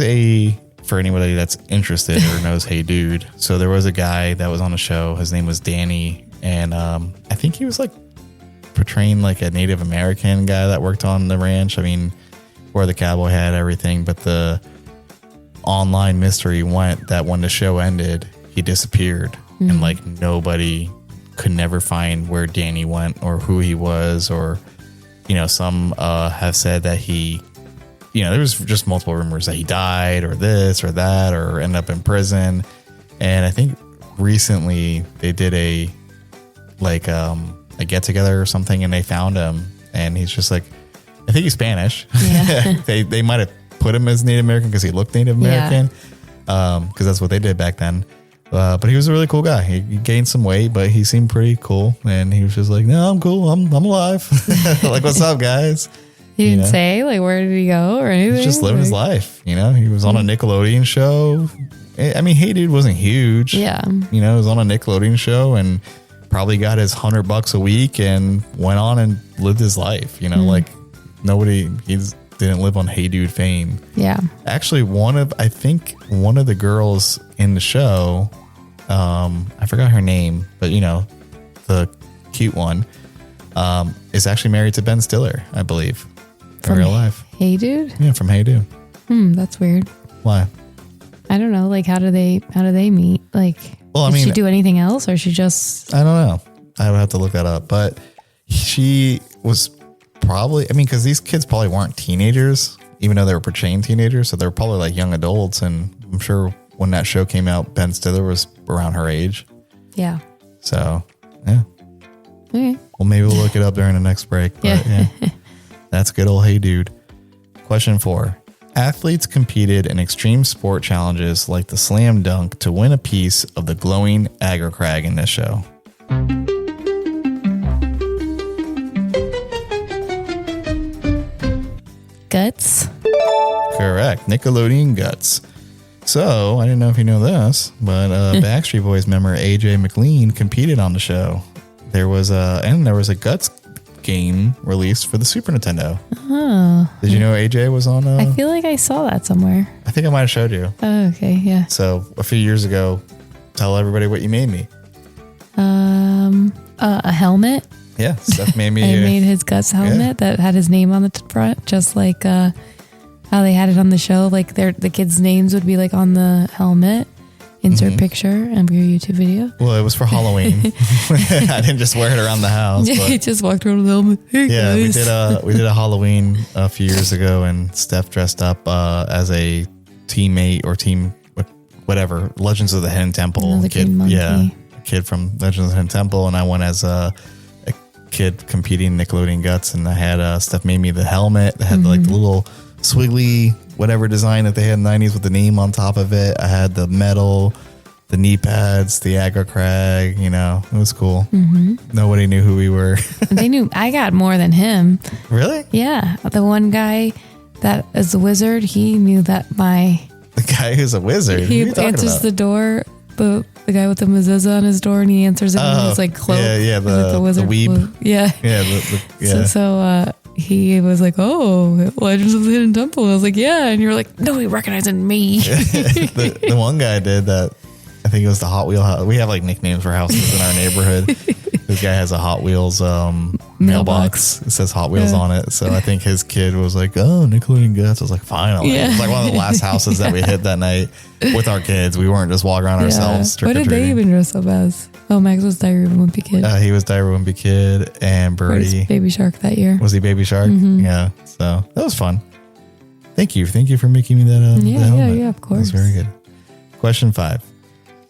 for anybody that's interested or knows Hey Dude. So there was a guy that was on the show. His name was Danny. And I think he was like portraying like a Native American guy that worked on the ranch. I mean, wore the cowboy hat, everything. But the online mystery went that when the show ended, he disappeared. And like nobody could never find where Danny went or who he was. Or, you know, some have said that he, you know, there was just multiple rumors that he died or this or that or ended up in prison. And I think recently they did a get together or something, and they found him, and he's just like, I think he's Spanish. Yeah. they might have put him as Native American because he looked Native American, because that's what they did back then. But he was a really cool guy. He gained some weight, but he seemed pretty cool, and he was just like, no, I'm cool. I'm alive. Like, what's up, guys? He didn't say like where did he go or anything. He's just living his life. You know, he was on a Nickelodeon show. I mean, Hey Dude wasn't huge. Yeah. You know, he was on a Nickelodeon show and probably got his $100 a week and went on and lived his life. You know, like he didn't live on Hey Dude fame. Yeah. Actually, one of the girls in the show, I forgot her name, but you know, the cute one, is actually married to Ben Stiller, I believe. In real life. Hey Dude? Yeah, from Hey Dude. That's weird. Why? I don't know. Like, how do they meet? Like, did she do anything else, or she just? I don't know. I would have to look that up. But she was probably, I mean, because these kids probably weren't teenagers, even though they were portraying teenagers. So they were probably like young adults. And I'm sure when that show came out, Ben Stiller was around her age. Yeah. So, yeah. Okay. Well, maybe we'll look it up during the next break. But yeah. That's good old Hey Dude. Question 4. Athletes competed in extreme sport challenges like the slam dunk to win a piece of the glowing agar crag in this show. Guts. Correct. Nickelodeon Guts. So, I didn't know if you know this, but Backstreet Boys member AJ McLean competed on the show. There was a Guts game released for the Super Nintendo. Oh. Did you know AJ was on? I feel like I saw that somewhere. I think I might have showed you. Oh, okay, yeah. So a few years ago, tell everybody what you made me. A helmet. Yeah, Steph made me. I made his Guts helmet that had his name on the front, just like how they had it on the show. Like the kids' names would be like on the helmet. Insert picture of your YouTube video. Well, it was for Halloween. I didn't just wear it around the house. He just walked around with the helmet. Hey yeah, guys. we did a Halloween a few years ago, and Steph dressed up as a teammate or team whatever Legends of the Hidden Temple kid. Yeah, a kid from Legends of the Hidden Temple, and I went as a kid competing in Nickelodeon Guts, and I had Steph made me the helmet that had like the little swiggly whatever design that they had in the 90s with the name on top of it. I had the medal, the knee pads, the agar crag, it was cool. Nobody knew who we were. They knew I got more than him. Really? Yeah. The one guy that is the wizard, he knew that The guy who's a wizard? He answers the door, the guy with the mezuzah on his door, and he answers it with his like cloak. Yeah, the wizard. The weeb. Yeah. Yeah. So he was like, "Oh, Legends of the Hidden Temple." I was like, "Yeah," and you're like, "No, he recognized me." the one guy did that. I think it was the Hot Wheel house. We have like nicknames for houses in our neighborhood. This guy has a Hot Wheels mailbox. It says Hot Wheels on it. So I think his kid was like, "Oh, Nickelodeon Guts." I was like, "Finally!" Yeah. It was like one of the last houses that we hit that night with our kids. We weren't just walking around ourselves. What did they even dress up as? Oh, Max was Diary of a Wimpy Kid. He was Diary of a Wimpy Kid, and Birdie Baby Shark that year. Was he Baby Shark? Yeah. So that was fun. Thank you for making me that. Yeah, of course. That was very good. Question 5.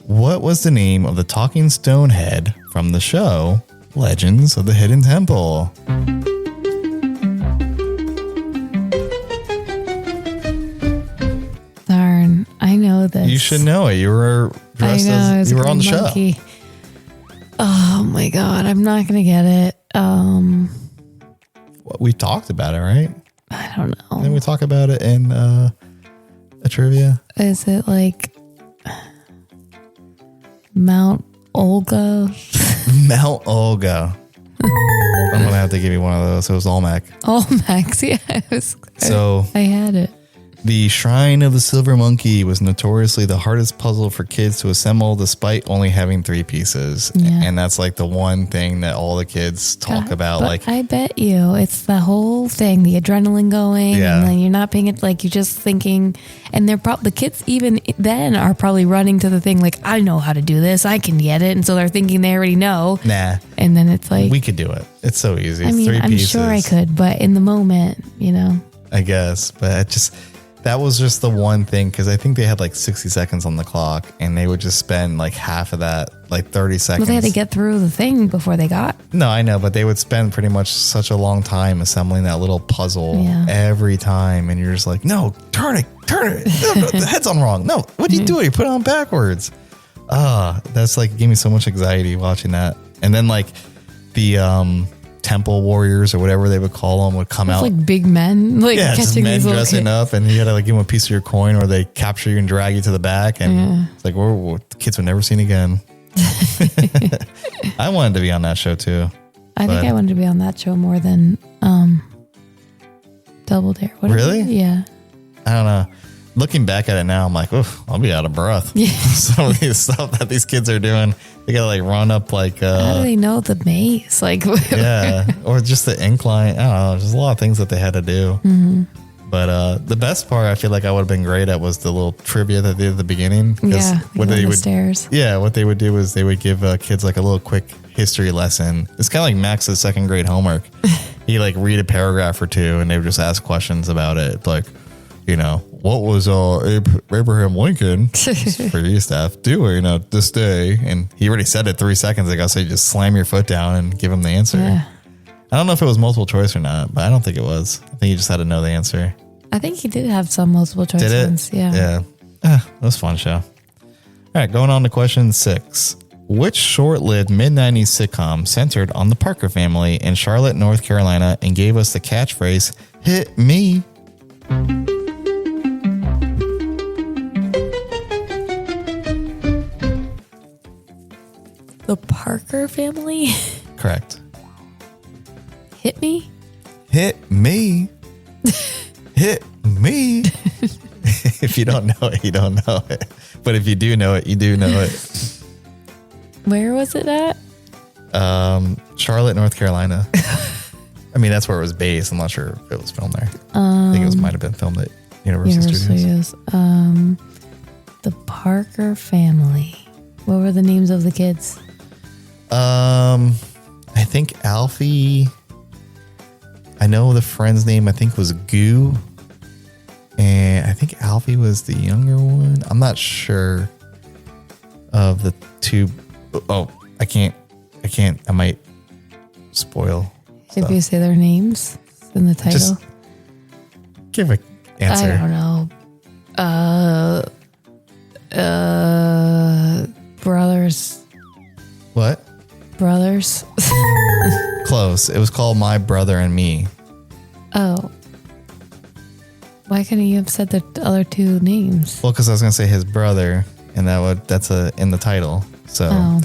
What was the name of the talking stone head from the show Legends of the Hidden Temple? Darn, I know this. You should know it. You were dressed as you were on the monkey. show. Oh my god, I'm not gonna get it. We talked about it, right? I don't know. Didn't we talk about it in a trivia? Is it like Mount Olga? Mount Olga. I'm gonna have to give you one of those. It was Olmec. Olmec, yeah. I had it. The Shrine of the Silver Monkey was notoriously the hardest puzzle for kids to assemble despite only having 3 pieces. Yeah. And that's like the one thing that all the kids talk about. But like, I bet you it's the whole thing, the adrenaline going, Yeah. and then you're not paying it, like you're just thinking, and they're the kids even then are probably running to the thing like, I know how to do this, I can get it. And so they're thinking they already know. nah, And then it's like, we could do it. It's so easy. I It's mean, 3 I'm pieces. sure I could, but in the moment, I guess. But that was just the one thing, because I think they had like 60 seconds on the clock, and they would just spend like half of that, like 30 seconds. Well, they had to get through the thing before they got. No, I know, but they would spend pretty much such a long time assembling that little puzzle every time, and you're just like, no, turn it. No, the head's on wrong. No, what are you doing? Put it on backwards. That's like gave me so much anxiety watching that. And then like the temple warriors or whatever they would call them would come out like big men, like just catching men these little dressing kids. up, and you had to like give them a piece of your coin, or they capture you and drag you to the back, and it's like the kids were never seen again. I wanted to be on that show too. I think I wanted to be on that show more than Double Dare. Really? Yeah. I don't know. Looking back at it now, I'm like, oof, I'll be out of breath. Yeah. Some of these stuff that these kids are doing, they gotta like run up like How do they know the maze? Like, yeah, or just the incline. I don't know. There's a lot of things that they had to do. But the best part I feel like I would have been great at was the little trivia that they did at the beginning. Yeah, what they would stairs. Yeah, what they would do is they would give kids like a little quick history lesson. It's kind of like Max's 2nd grade homework. He like read a paragraph or two, and they would just ask questions about it, like, what was Abraham Lincoln for you staff doing this day? And he already said it 3 seconds ago, so you just slam your foot down and give him the answer. Yeah. I don't know if it was multiple choice or not, but I don't think it was. I think you just had to know the answer. I think he did have some multiple choice Did it? ones. Yeah. Yeah. That was a fun show. All right, going on to question 6. Which short-lived mid-90s sitcom centered on the Parker family in Charlotte, North Carolina, and gave us the catchphrase, "Hit me"? The Parker family? Correct. Hit me? Hit me. Hit me. If you don't know it, you don't know it. But if you do know it, you do know it. Where was it at? Charlotte, North Carolina. I mean, that's where it was based. I'm not sure if it was filmed there. I think it might have been filmed at Universal Studios. The Parker family. What were the names of the kids? I think Alfie. I know the friend's name, I think, was Goo. And I think Alfie was the younger one. I'm not sure of the two. Oh, I can't. I might spoil. If you say their names in the title. Just give an answer. I don't know. Brothers. What? Brothers. Close. It was called My Brother and Me. Oh. Why couldn't you have said the other two names? Well, because I was going to say his brother, and that's in the title. So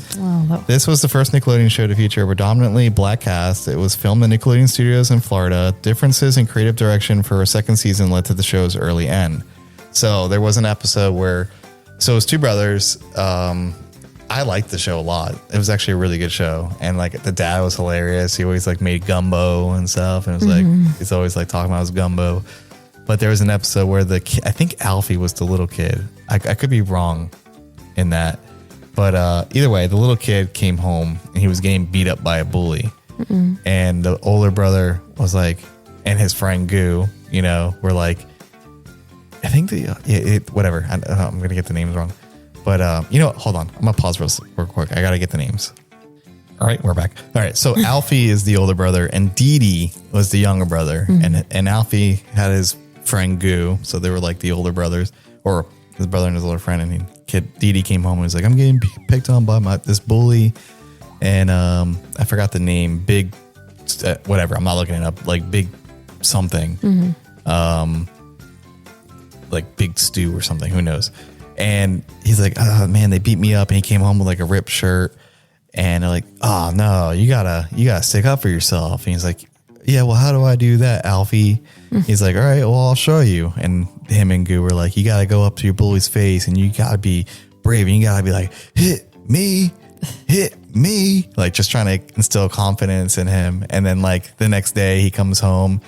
this was the first Nickelodeon show to feature a predominantly black cast. It was filmed in Nickelodeon Studios in Florida. Differences in creative direction for a second season led to the show's early end. So there was an episode where, so it was two brothers. I liked the show a lot. It was actually a really good show. And like the dad was hilarious. He always like made gumbo and stuff. And it was like, he's always like talking about his gumbo. But there was an episode where I think Alfie was the little kid. I could be wrong in that. But either way, the little kid came home and he was getting beat up by a bully. And the older brother was like, and his friend Goo, were like, I think whatever. I'm going to get the names wrong. But hold on. I'm going to pause real quick. I got to get the names. All right, we're back. All right, so Alfie is the older brother and Dee Dee was the younger brother. And Alfie had his friend Goo. So they were like the older brothers, or his brother and his older friend. And Dee Dee came home and was like, I'm getting picked on by this bully. And I forgot the name. Big, whatever. I'm not looking it up. Like Big something. Like Big Stew or something. Who knows? And he's like, oh man, they beat me up. And he came home with like a ripped shirt. And they're like, oh no, you gotta stick up for yourself. And he's like, yeah, well, how do I do that, Alfie? He's like, all right, well, I'll show you. And him and Goo were like, you gotta go up to your bully's face and you gotta be brave and you gotta be like, hit me, like just trying to instill confidence in him. And then like the next day he comes home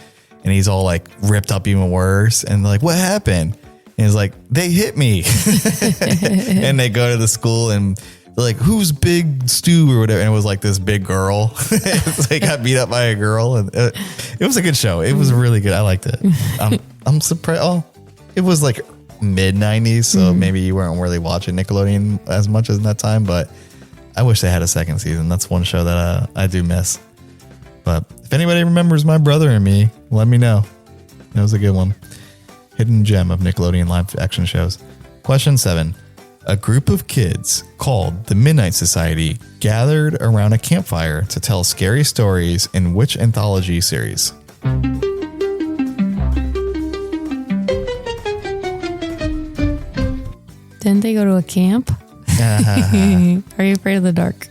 and he's all like ripped up even worse. And they're like, what happened? And he's like, they hit me. And they go to the school and they're like, who's Big Stew or whatever? And it was like this big girl. So he got beat up by a girl. And it was a good show. It was really good. I liked it. I'm surprised. Oh, it was like mid 90s. So maybe you weren't really watching Nickelodeon as much as in that time. But I wish they had a second season. That's one show that I do miss. But if anybody remembers My Brother and Me, let me know. That was a good one. Hidden gem of Nickelodeon live action shows. Question 7. A group of kids called the Midnight Society gathered around a campfire to tell scary stories in which anthology series? Didn't they go to a camp? Are you afraid of the dark?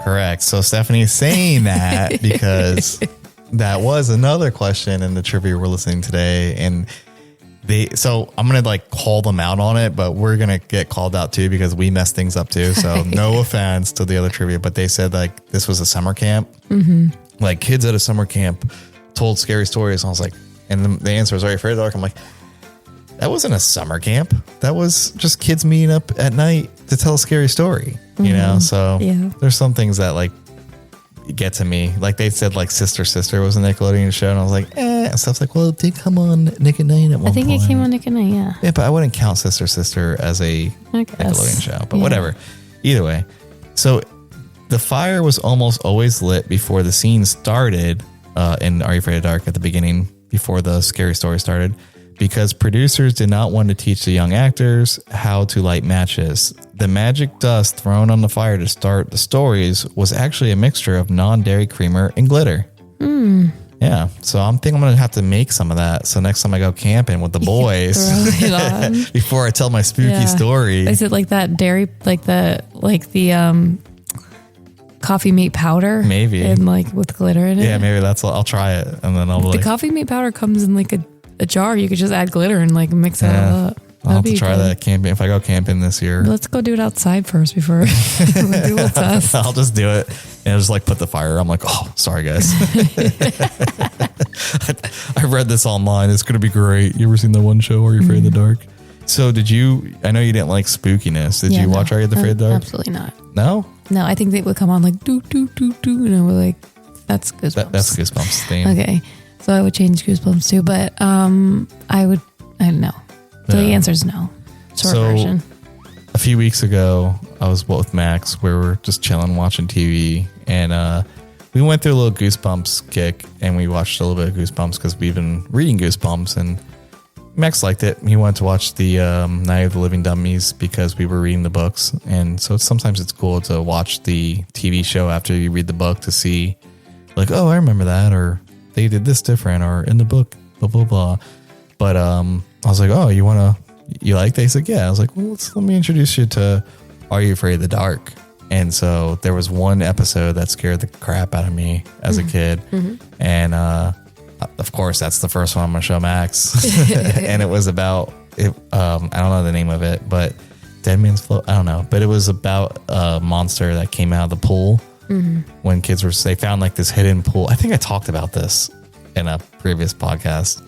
Correct. So Stephanie's saying that because that was another question in the trivia we're listening today. And so I'm going to like call them out on it, but we're going to get called out too because we messed things up too. So no offense to the other trivia, but they said like this was a summer camp. Like kids at a summer camp told scary stories. And I was like, and the answer was, are you afraid of the dark? I'm like, that wasn't a summer camp. That was just kids meeting up at night to tell a scary story, you know? So there's some things that like get to me. Like they said, like Sister was a Nickelodeon show, and I was like, And stuff's like, well, it did come on Nick at Night at one point. I think it came on Nick at Night, yeah. Yeah, but I wouldn't count Sister as a Nickelodeon show. But whatever. Either way. So the fire was almost always lit before the scene started in Are You Afraid of the Dark at the beginning, before the scary story started, because producers did not want to teach the young actors how to light matches. The magic dust thrown on the fire to start the stories was actually a mixture of non-dairy creamer and glitter. Yeah, so I'm thinking I'm going to have to make some of that. So next time I go camping with the boys, before I tell my spooky story. Is it like that dairy, like the coffee mate powder? Maybe. And like with glitter in it? Yeah, maybe I'll try it. And then I'll The coffee mate powder comes in like a jar. You could just add glitter and like mix it all up. I'll have to try that camping if I go camping this year. Let's go do it outside first before we do a little test. I'll just do it and I'll just like put the fire. I'm like, oh, sorry guys. I read this online. It's going to be great. You ever seen the one show, Are You Afraid of the Dark? So I know you didn't like spookiness. Did you watch Are You Afraid of the Dark? Absolutely not. No? No, I think they would come on like do, do, do, do. And I was like, that's Goosebumps. That's Goosebumps theme. Okay. So I would change Goosebumps too, but I don't know. So the answer is no. Short version. A few weeks ago, I was with Max where we're just chilling, watching TV, and we went through a little Goosebumps kick, and we watched a little bit of Goosebumps because we've been reading Goosebumps, and Max liked it. He wanted to watch the Night of the Living Dummies because we were reading the books, and so sometimes it's cool to watch the TV show after you read the book to see, like, oh, I remember that, or they did this different, or in the book, blah, blah, blah. But I was like, oh, you like that? He's like, yeah. I was like, well, let me introduce you to Are You Afraid of the Dark? And so there was one episode that scared the crap out of me as a kid. And of course, that's the first one I'm going to show Max. And it was about, I don't know the name of it, but Dead Man's Float. I don't know. But it was about a monster that came out of the pool when kids they found like this hidden pool. I think I talked about this in a previous podcast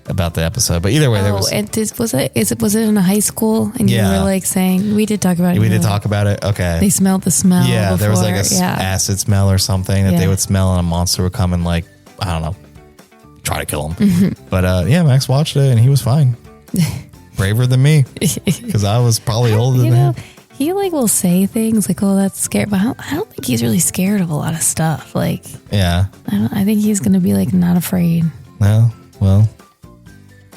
about the episode, but either way, there was. Was it in a high school? And you were like saying, we did talk about it. We did talk about it. Okay. They smelled the smell. Yeah, before. there was like a acid smell or something that they would smell, and a monster would come and like, I don't know, try to kill him. But Max watched it and he was fine. Braver than me, because I was probably older than him. He like will say things like, "Oh, that's scary," but I don't think he's really scared of a lot of stuff. Like, I think he's gonna be like not afraid. No, well.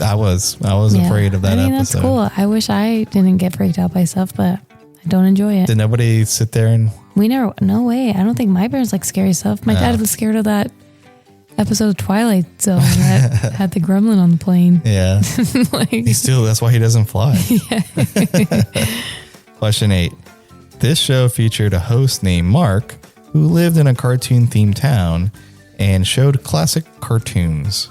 I was afraid of that episode. That's cool. I wish I didn't get freaked out by stuff, but I don't enjoy it. Did nobody sit there and... No way. I don't think my parents like scary stuff. My dad was scared of that episode of Twilight Zone that had the gremlin on the plane. Yeah. That's why he doesn't fly. Question 8. This show featured a host named Mark who lived in a cartoon-themed town and showed classic cartoons.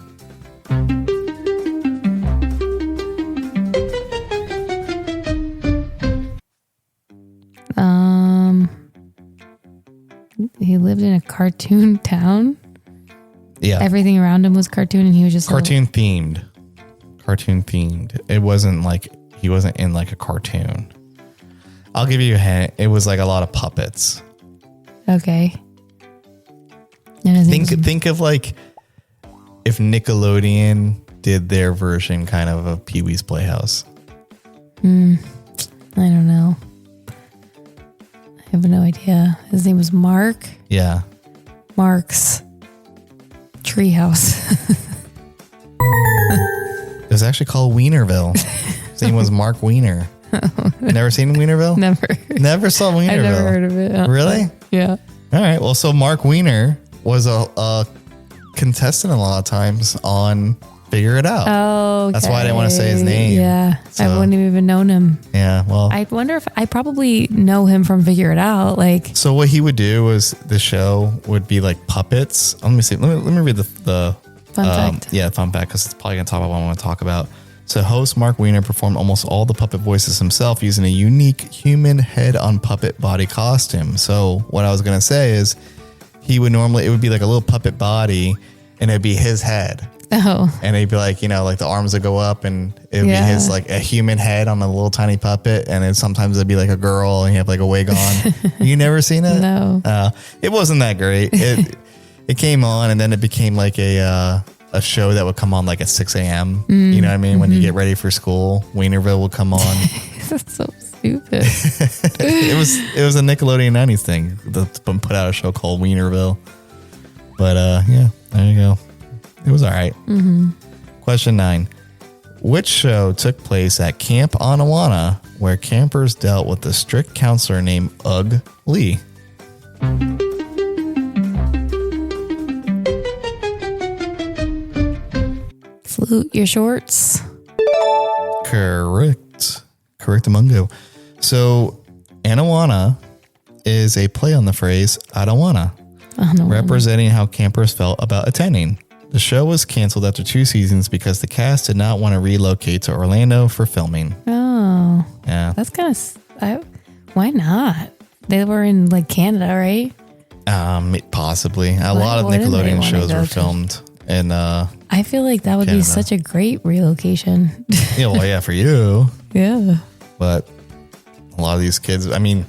He lived in a cartoon town. Yeah. Everything around him was cartoon and he was just cartoon themed. It wasn't like he wasn't in like a cartoon. I'll give you a hint. It was like a lot of puppets. Okay. Think of like if Nickelodeon did their version kind of Pee-wee's Playhouse. I don't know. I have no idea. His name was Mark. Yeah. Mark's Treehouse. It was actually called Wienerville. His name was Mark Wiener. Never seen Wienerville? Never saw Wienerville. I've never heard of it. Really? Yeah. All right. Well, so Mark Wiener was a contestant a lot of times on Figure It Out. Oh, okay. That's why I didn't want to say his name. Yeah. So, I wouldn't have even known him. Yeah. Well, I wonder if I probably know him from Figure It Out. Like, so what he would do was the show would be like puppets. Let me see. Let me read the fun fact. Yeah, fun fact, because it's probably going to talk about what I want to talk about. So host Mark Wiener performed almost all the puppet voices himself using a unique human head on puppet body costume. So what I was going to say is it would be like a little puppet body and it'd be his head. Oh. And he'd be like, like the arms would go up and it would be his like a human head on a little tiny puppet. And then sometimes it'd be like a girl and he had like a wig on. You never seen it? No. It wasn't that great. It came on and then it became like a show that would come on like at 6 a.m. You know what I mean? When you get ready for school, Wienerville would come on. That's so stupid. It was a Nickelodeon 90s thing. They put out a show called Wienerville. But yeah, there you go. It was all right. Question 9. Which show took place at Camp Anawana where campers dealt with a strict counselor named Ugg Lee? Salute your shorts. Correctamungo. So Anawana is a play on the phrase I don't wanna, representing how campers felt about attending. The show was canceled after 2 seasons because the cast did not want to relocate to Orlando for filming. Oh. Yeah. That's kind of... Why not? They were in like Canada, right? Possibly. A lot of Nickelodeon shows were filmed in I feel like that would be such a great relocation. Yeah, well, yeah, for you. Yeah. But a lot of these kids, I mean,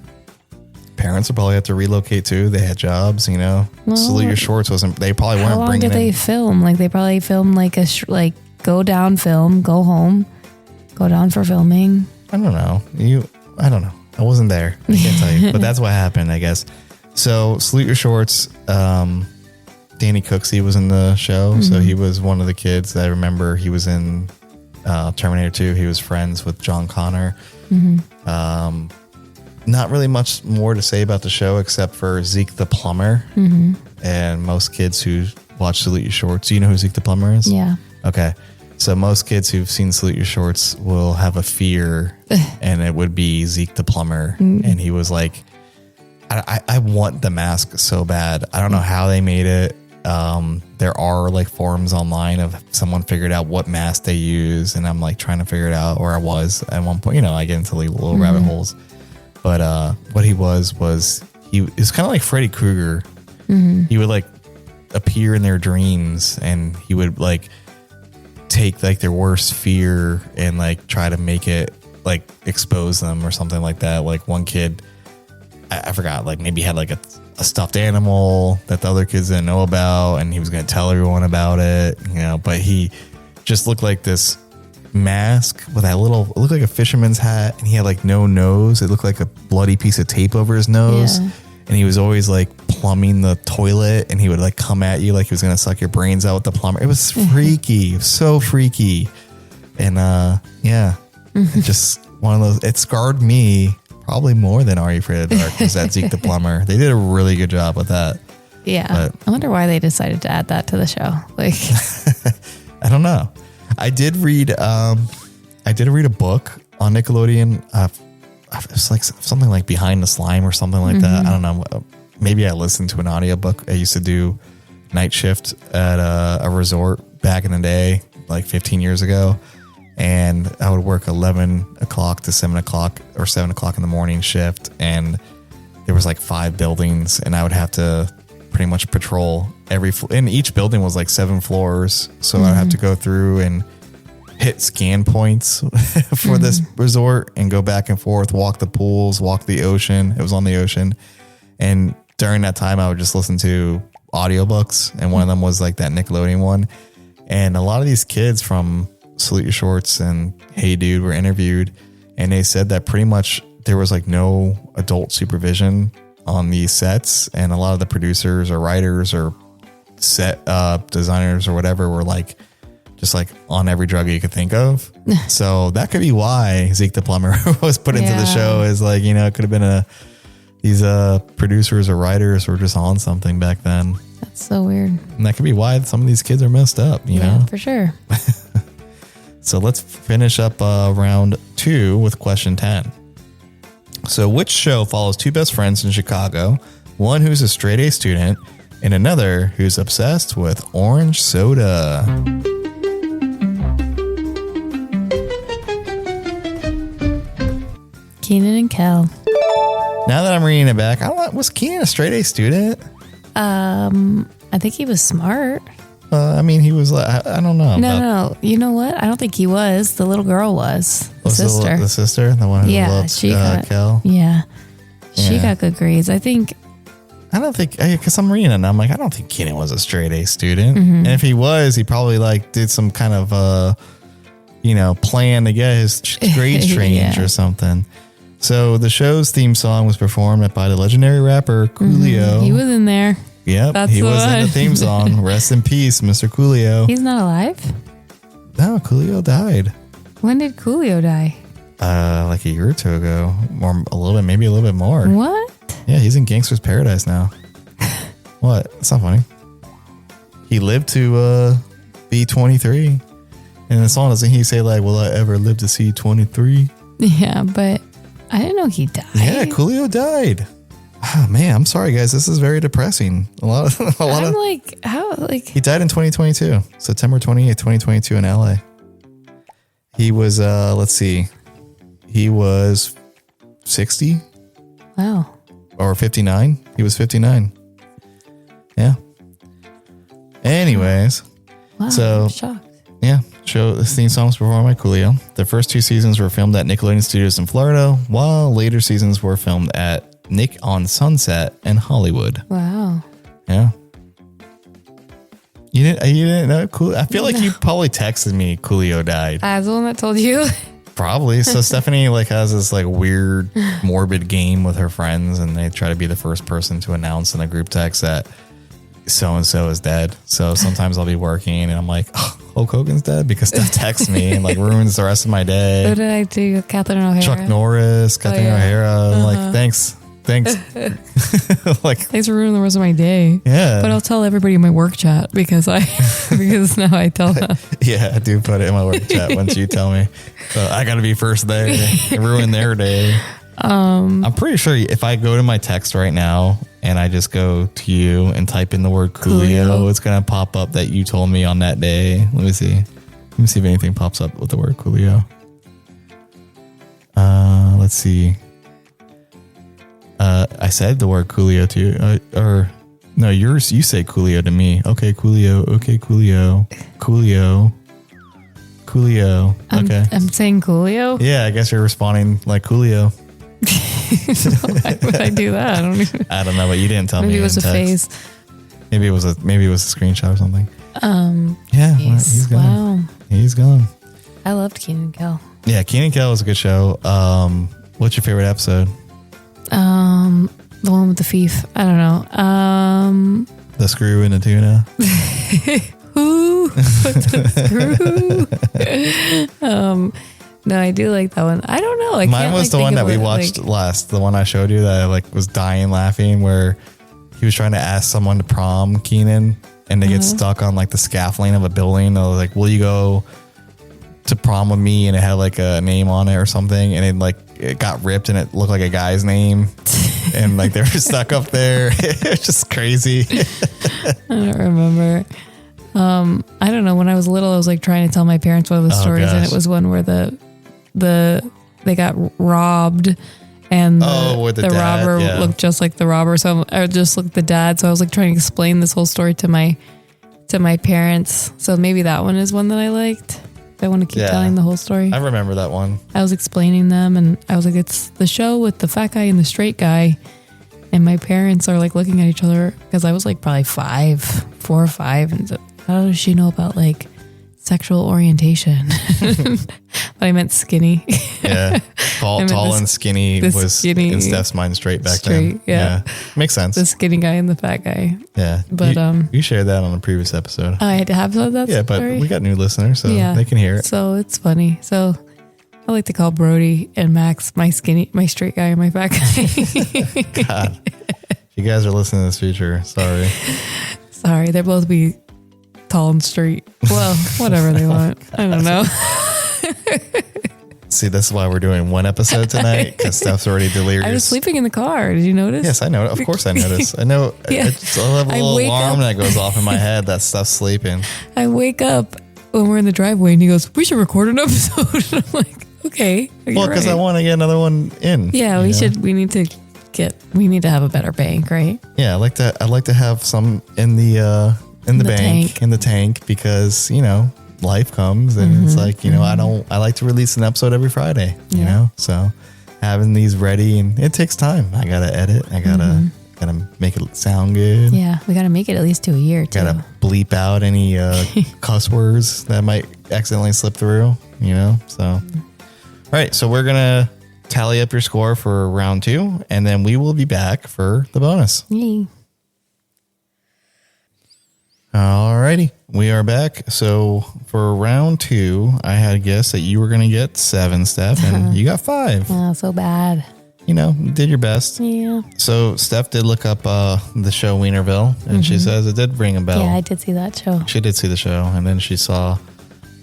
parents would probably have to relocate too. They had jobs, Well, Salute Your Shorts wasn't. They probably weren't bringing. How long did they film? Like they probably filmed like go down, film, go home, go down for filming. I don't know. I don't know. I wasn't there. I can't tell you. But that's what happened, I guess. So Salute Your Shorts. Danny Cooksey was in the show, so he was one of the kids that I remember. He was in Terminator 2. He was friends with John Connor. Not really much more to say about the show except for Zeke the Plumber. And most kids who watch Salute Your Shorts, do you know who Zeke the Plumber is? Yeah. Okay. So most kids who've seen Salute Your Shorts will have a fear and it would be Zeke the Plumber. And he was like, I want the mask so bad. I don't know how they made it. There are like forums online of someone figured out what mask they use. And I'm like trying to figure it out, or I was at one point, I get into like little rabbit holes. But what he was he was kind of like Freddy Krueger. He would like appear in their dreams and he would like take like their worst fear and like try to make it like expose them or something like that. Like one kid, I forgot, like maybe had like a stuffed animal that the other kids didn't know about and he was going to tell everyone about it, but he just looked like this mask with that it looked like a fisherman's hat and he had like no nose. It looked like a bloody piece of tape over his nose. Yeah. And he was always like plumbing the toilet and he would like come at you like he was going to suck your brains out with the plumber. It was freaky. It was so freaky. And yeah, it just one of those, it scarred me probably more than Are You Afraid of the Dark was that Zeke the Plumber. They did a really good job with that. Yeah. But I wonder why they decided to add that to the show. Like, I don't know. I did read a book on Nickelodeon. It's like something like Behind the Slime or something like that. I don't know. Maybe I listened to an audiobook. I used to do night shift at a resort back in the day, like 15 years ago. And I would work 11 o'clock to 7 o'clock or 7 o'clock in the morning shift. And there was like 5 buildings and I would have to pretty much patrol and each building was like 7 floors. So I'd have to go through and hit scan points for this resort and go back and forth, walk the pools, walk the ocean. It was on the ocean. And during that time, I would just listen to audiobooks. And one of them was like that Nickelodeon one. And a lot of these kids from Salute Your Shorts and Hey Dude were interviewed. And they said that pretty much there was like no adult supervision on these sets. And a lot of the producers or writers or set designers or whatever were like, just like on every drug you could think of. So that could be why Zeke the Plumber was put into the show, is like, it could have been these producers or writers were just on something back then. that's so weird. And that could be why some of these kids are messed up, you know? For sure. So let's finish up round 2 with question 10. So which show follows 2 best friends in Chicago, one who's a straight A student and another who's obsessed with orange soda? Keenan and Kel. Now that I'm reading it back, I don't know, was Keenan a straight A student? I think he was smart. I mean, he was like, I don't know. No. You know what? I don't think he was. The little girl was. The Was sister. The sister? The one who loved she got, Kel? Yeah. She Yeah. got good grades. I think. I don't think, because I'm reading it and I'm like, I don't think Keenan was a straight A student. Mm-hmm. And if he was, he probably like did some kind of, plan to get his grades changed Yeah. or something. So the show's theme song was performed by the legendary rapper Coolio. He was in there. Yep, That's he the was in one. the theme song. Rest in peace, Mr. Coolio. He's not alive? No, Coolio died. When did Coolio die? Like a year or two ago, or a little bit, maybe a little bit more. What? Yeah, he's in Gangster's Paradise now. What? It's not funny. He lived to be 23. And the song, doesn't he say like, will I ever live to see 23? Yeah, but I didn't know he died. Yeah, Coolio died. Oh, man, I'm sorry, guys. This is very depressing. I'm like, how? Like, He died in 2022, September 28th, 2022 in LA. He was, let's see, he was 60 wow. or 59. He was 59. Yeah. Anyways, Wow. So- I'm shocked. yeah, show the theme songs performed by Coolio. The first 2 seasons were filmed at Nickelodeon Studios in Florida, while later seasons were filmed at Nick on Sunset in Hollywood. Wow. Yeah. You didn't know Coolio? I feel like you probably texted me Coolio died. I was the one that told you. Probably. So Stephanie like has this like weird morbid game with her friends, and they try to be the first person to announce in a group text that so and so is dead. So sometimes I'll be working and I'm like, oh, Hulk Hogan's dead, because Steph texts me and like ruins the rest of my Who day. did I do? Catherine O'Hara. Chuck Norris, Kathleen yeah. O'Hara. I'm like, thanks. Like, Thanks for ruining the rest of my day. yeah. But I'll tell everybody in my work chat because now I tell them. Yeah, I do put it in my work chat once you tell me. So I got to be first there and ruin their day. I'm pretty sure if I go to my text right now and I just go to you and type in the word Coolio, it's going to pop up that you told me on that day. Let me see. Let me see if anything pops up with the word Coolio. Let's see. I said the word Coolio to you, or no, you say Coolio to me. Okay, Coolio. Okay, Coolio. Coolio. Coolio. Okay. I'm saying Coolio. Yeah, I guess you're responding like Coolio. Why would I do that? I don't know, but you didn't tell me. Maybe it was a in text. phase. Maybe it was a screenshot or something. Yeah, well, he's gone. Wow. He's gone. I loved Keenan and Kel. Yeah, Kenan Kel was a good show. What's your favorite episode? The one with the thief. I don't know. The screw in the tuna. Who put the screw? No, I do like that one. I don't know. Mine was the one that we watched last. The one I showed you that I like was dying laughing, where he was trying to ask someone to prom Keenan, and they get stuck on like the scaffolding of a building. They're like, "Will you go to prom with me?" And it had like a name on it or something, and it got ripped and it looked like a guy's name. And like they were stuck up there. It's just crazy. I don't remember. I don't know. When I was little, I was like trying to tell my parents one of the stories, and it was one where they got robbed, and the dad, robber looked just like the robber. So I just looked the dad. So I was like trying to explain this whole story to my parents. So maybe that one is one that I liked. I want to keep telling the whole story. I remember that one. I was explaining them, and I was like, it's the show with the fat guy and the straight guy. And my parents are like looking at each other, because I was like probably 4 or 5. And so, how does she know about like sexual orientation? But I meant skinny. Yeah. Tall and skinny was skinny, in Steph's mind straight then. Yeah. Makes sense. The skinny guy and the fat guy. Yeah. But you shared that on a previous episode. I had to have that Yeah, but story. we got new listeners, so they can hear it. So it's funny. So I like to call Brody and Max my straight guy and my fat guy. God. You guys are listening to this feature. Sorry. Sorry, they'll both be tall and straight. Well, whatever they want. I don't know. See, this is why we're doing one episode tonight, because Steph's already delirious. I was sleeping in the car. Did you notice? Yes, I know. Of course I noticed. I know. Yeah. I have a little alarm that goes off in my head that Steph's sleeping. I wake up when we're in the driveway and he goes, "We should record an episode." And I'm like, okay. Well, because I want to get another one in. Yeah, we need to have a better bank, right? Yeah, I'd like to have some in the in the bank, in the tank, because, you know, life comes and it's like, you know, I like to release an episode every Friday, you know, so having these ready, and it takes time. I got to edit. I got to make it sound good. Yeah. We got to make it at least to a year too. Got to bleep out any cuss words that might accidentally slip through, you know, so. All right. So we're going to tally up your score for round 2, and then we will be back for the bonus. Yay. Alrighty, we are back. So for round 2, I had guessed that you were going to get 7, Steph, and you got 5. Oh, so bad. You know, did your best. Yeah. So Steph did look up the show Wienerville, and she says it did ring a bell. Yeah, I did see that show. She did see the show, and then she saw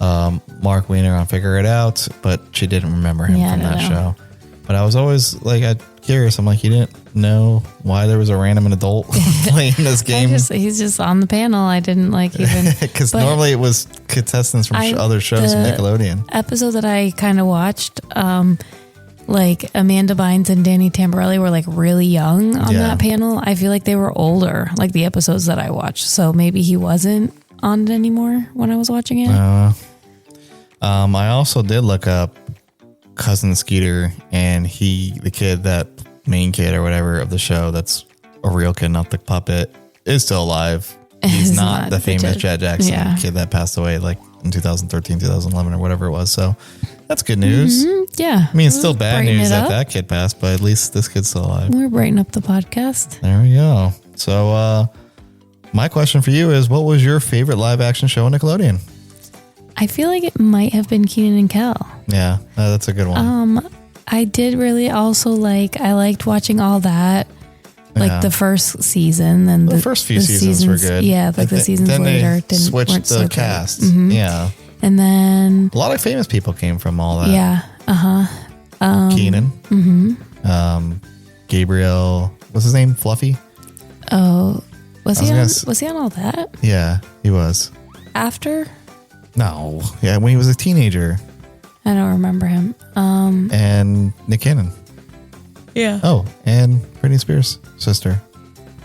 Mark Wiener on Figure It Out, but she didn't remember him from that show. But I was always like, curious. I'm like, you didn't know why there was a random adult playing this game? He's just on the panel. I didn't like even because normally it was contestants from other shows from Nickelodeon. Episode that I kind of watched, like Amanda Bynes and Danny Tamborelli were like really young on that panel. I feel like they were older, like the episodes that I watched. So maybe he wasn't on it anymore when I was watching it. I also did look up Cousin Skeeter, and the kid, that main kid or whatever of the show, that's a real kid, not the puppet, is still alive. He's not the famous Jet Jackson kid that passed away like in 2013, 2011 or whatever it was. So that's good news. Yeah. I mean, it's still bad news that kid passed, but at least this kid's still alive. We're brightening up the podcast. There we go. So my question for you is, what was your favorite live action show on Nickelodeon? I feel like it might have been Kenan and Kel. Yeah, that's a good one. I did really also I liked watching all that, like the first season, and the first few seasons were good. Yeah, like the seasons then later they switched the cast. Yeah, and then a lot of famous people came from all that. Yeah, Kenan, Gabriel, what's his name? Fluffy. Oh, was he on all that? Yeah, he was. After? No, yeah, when he was a teenager. I don't remember him. And Nick Cannon. Yeah. Oh, and Britney Spears' sister,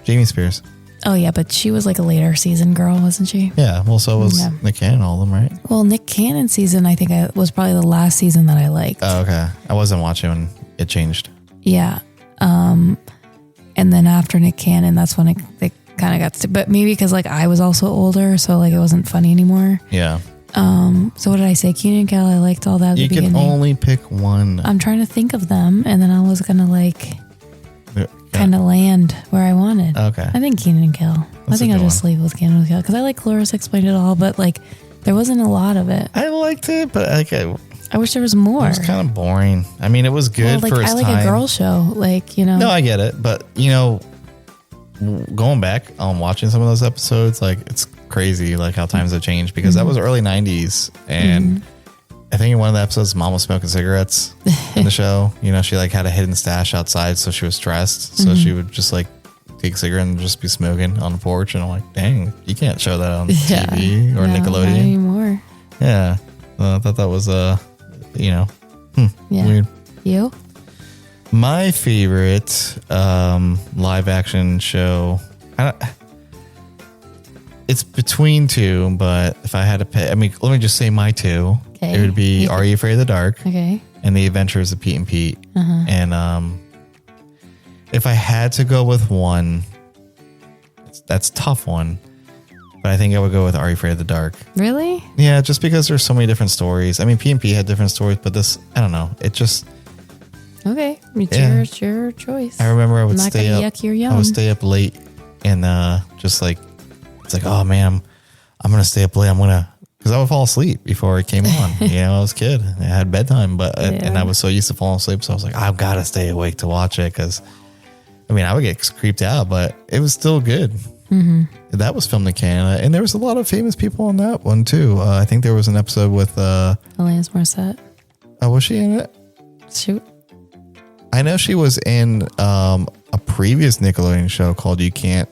Jamie Spears. Oh yeah, but she was like a later season girl, wasn't she? Yeah. Well, so was Nick Cannon, all of them, right? Well, Nick Cannon's season, I think was probably the last season that I liked. Oh, okay. I wasn't watching when it changed. Yeah. And then after Nick Cannon, that's when it kind of got but maybe because like I was also older, so like it wasn't funny anymore. Yeah. So what did I say? Kenan and Kel, I liked all that at the beginning. You can only pick one. I'm trying to think of them, and then I was gonna kind of land where I wanted. Okay. I think Kenan and Kel. I think I'll just leave with Kenan and Kel because I like Clarissa Explained It All, but like there wasn't a lot of it. I liked it, but I wish there was more. It was kind of boring. I mean, it was good for its time. I like a girl show, like, you know. No, I get it, but you know, going back on watching some of those episodes, like it's crazy like how times have changed, because that was early 90s, and I think in one of the episodes Mom was smoking cigarettes in the show. You know, she like had a hidden stash outside, so she was stressed, so she would just like take a cigarette and just be smoking on the porch, and I'm like, dang, you can't show that on TV or Nickelodeon not anymore. Yeah. I thought that was weird. You? My favorite live action show, it's between two, but if I had to pick, I mean, let me just say my two. Okay. It would be Are You Afraid of the Dark? Okay. And The Adventures of Pete and Pete. And if I had to go with one, that's a tough one, but I think I would go with Are You Afraid of the Dark? Really? Yeah, just because there's so many different stories. I mean, Pete and Pete had different stories, but this, I don't know, it just... Okay, it's your choice. I remember I would stay up. Yuck your yum. I would stay up late, and just like it's like, oh man, I'm gonna stay up late. Because I would fall asleep before it came on. You know, I was a kid. I had bedtime, and I was so used to falling asleep, so I was like, I've got to stay awake to watch it, because I mean, I would get creeped out, but it was still good. That was filmed in Canada, and there was a lot of famous people on that one too. I think there was an episode with Alanis Morissette. Oh, was she in it? Shoot. I know she was in a previous Nickelodeon show called You Can't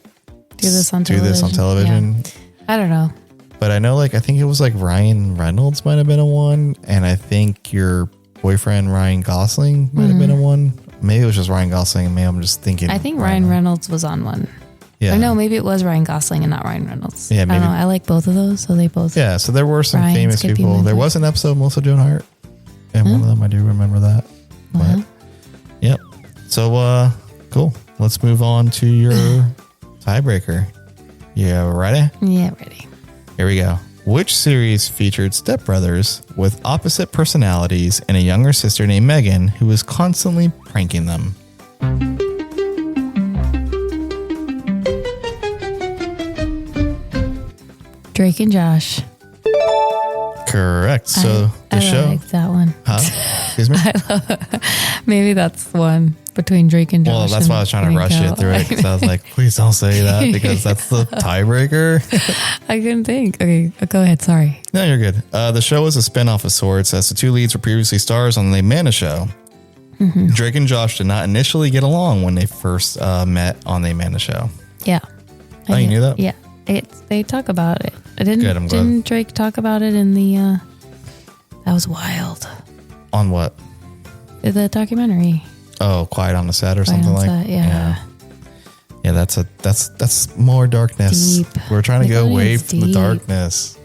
Do This on Television. Yeah. I don't know. But I know, like, I think it was like Ryan Reynolds might have been a one, and I think your boyfriend Ryan Gosling might have been a one. Maybe it was just Ryan Gosling, and maybe I'm just thinking. I think Ryan Reynolds was on one. Yeah. Or no, maybe it was Ryan Gosling and not Ryan Reynolds. Yeah, I maybe. don't know. I like both of those, so they both. Yeah, so there were some Ryan, famous Skippy people. Mooney. There was an episode of Melissa Joan Hart, and one of them I do remember that. Wow. But, yep. So, cool. Let's move on to your tiebreaker. Yeah, ready? Yeah, ready. Here we go. Which series featured stepbrothers with opposite personalities and a younger sister named Megan who was constantly pranking them? Drake and Josh. Correct. So the show. I like that one. Huh? Excuse me? Maybe that's the one between Drake and Josh. Well, that's why I was trying to rush it through it because I was like, please don't say that because that's the tiebreaker. I couldn't think. Okay, go ahead. Sorry. No, you're good. The show was a spinoff of sorts as the two leads were previously stars on The Amanda Show. Mm-hmm. Drake and Josh did not initially get along when they first met on The Amanda Show. Yeah. Oh, you knew that? Yeah. They talk about it. Good, I'm glad. Didn't Drake talk about it in the that was wild. On what? The documentary. Oh, Quiet on the Set or Quiet something on like Set, yeah. Yeah, that's more darkness. Deep. We're trying to go away Nickelodeon's from the deep. darkness.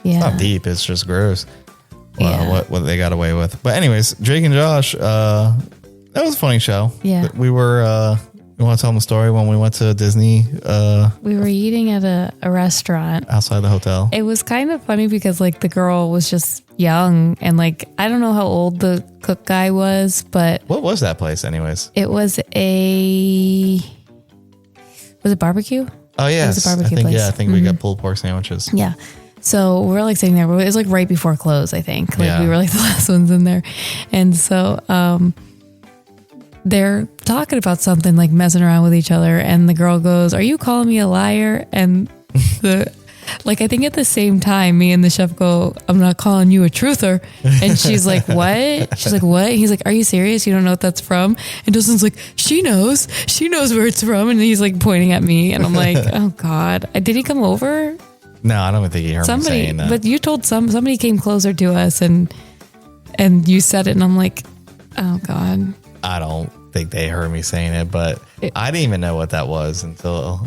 Yeah. It's not deep, it's just gross. Yeah. What they got away with. But anyways, Drake and Josh, that was a funny show. Yeah. We were you want to tell them the story when we went to Disney We were eating at a restaurant. outside the hotel? It was kind of funny because like the girl was just young and like I don't know how old the cook guy was, but What was that place anyways? it was was it barbecue? Oh yeah. was a barbecue place. I think we got pulled pork sandwiches. Yeah. So we're like sitting there. It was like right before close, I think. Like Yeah. we were like the last ones in there. And so they're talking about something, like messing around with each other. And the girl goes, "Are you calling me a liar?" And I think at the same time, me and the chef go, "I'm not calling you a truther." And she's like, "What?" She's like, "What?" He's like, "Are you serious? You don't know what that's from?" And Dustin's like, She knows where it's from." And he's like pointing at me. And I'm like, oh God. Did he come over? No, I don't think he heard me saying that. But you told somebody came closer to us and you said it, and I'm like, oh God. I don't think they heard me saying it, but I didn't even know what that was until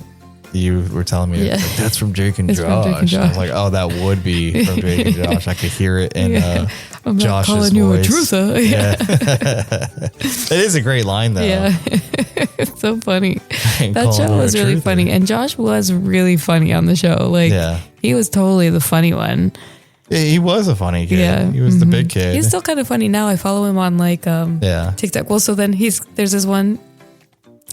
you were telling me Yeah. like, that's from Drake and It's Josh. from Drake and I was Josh. like, oh, that would be from Drake and Josh. I could hear it in I'm not Josh's calling you a voice. truther. Yeah. It is a great line though. Yeah. It's so funny. ain't That calling show you a was really truther. funny. And Josh was really funny on the show. Like Yeah. he was totally the funny one. Yeah, he was a funny kid. Yeah. He was the big kid. He's still kind of funny now. I follow him on like yeah. TikTok. Well, so then there's this one,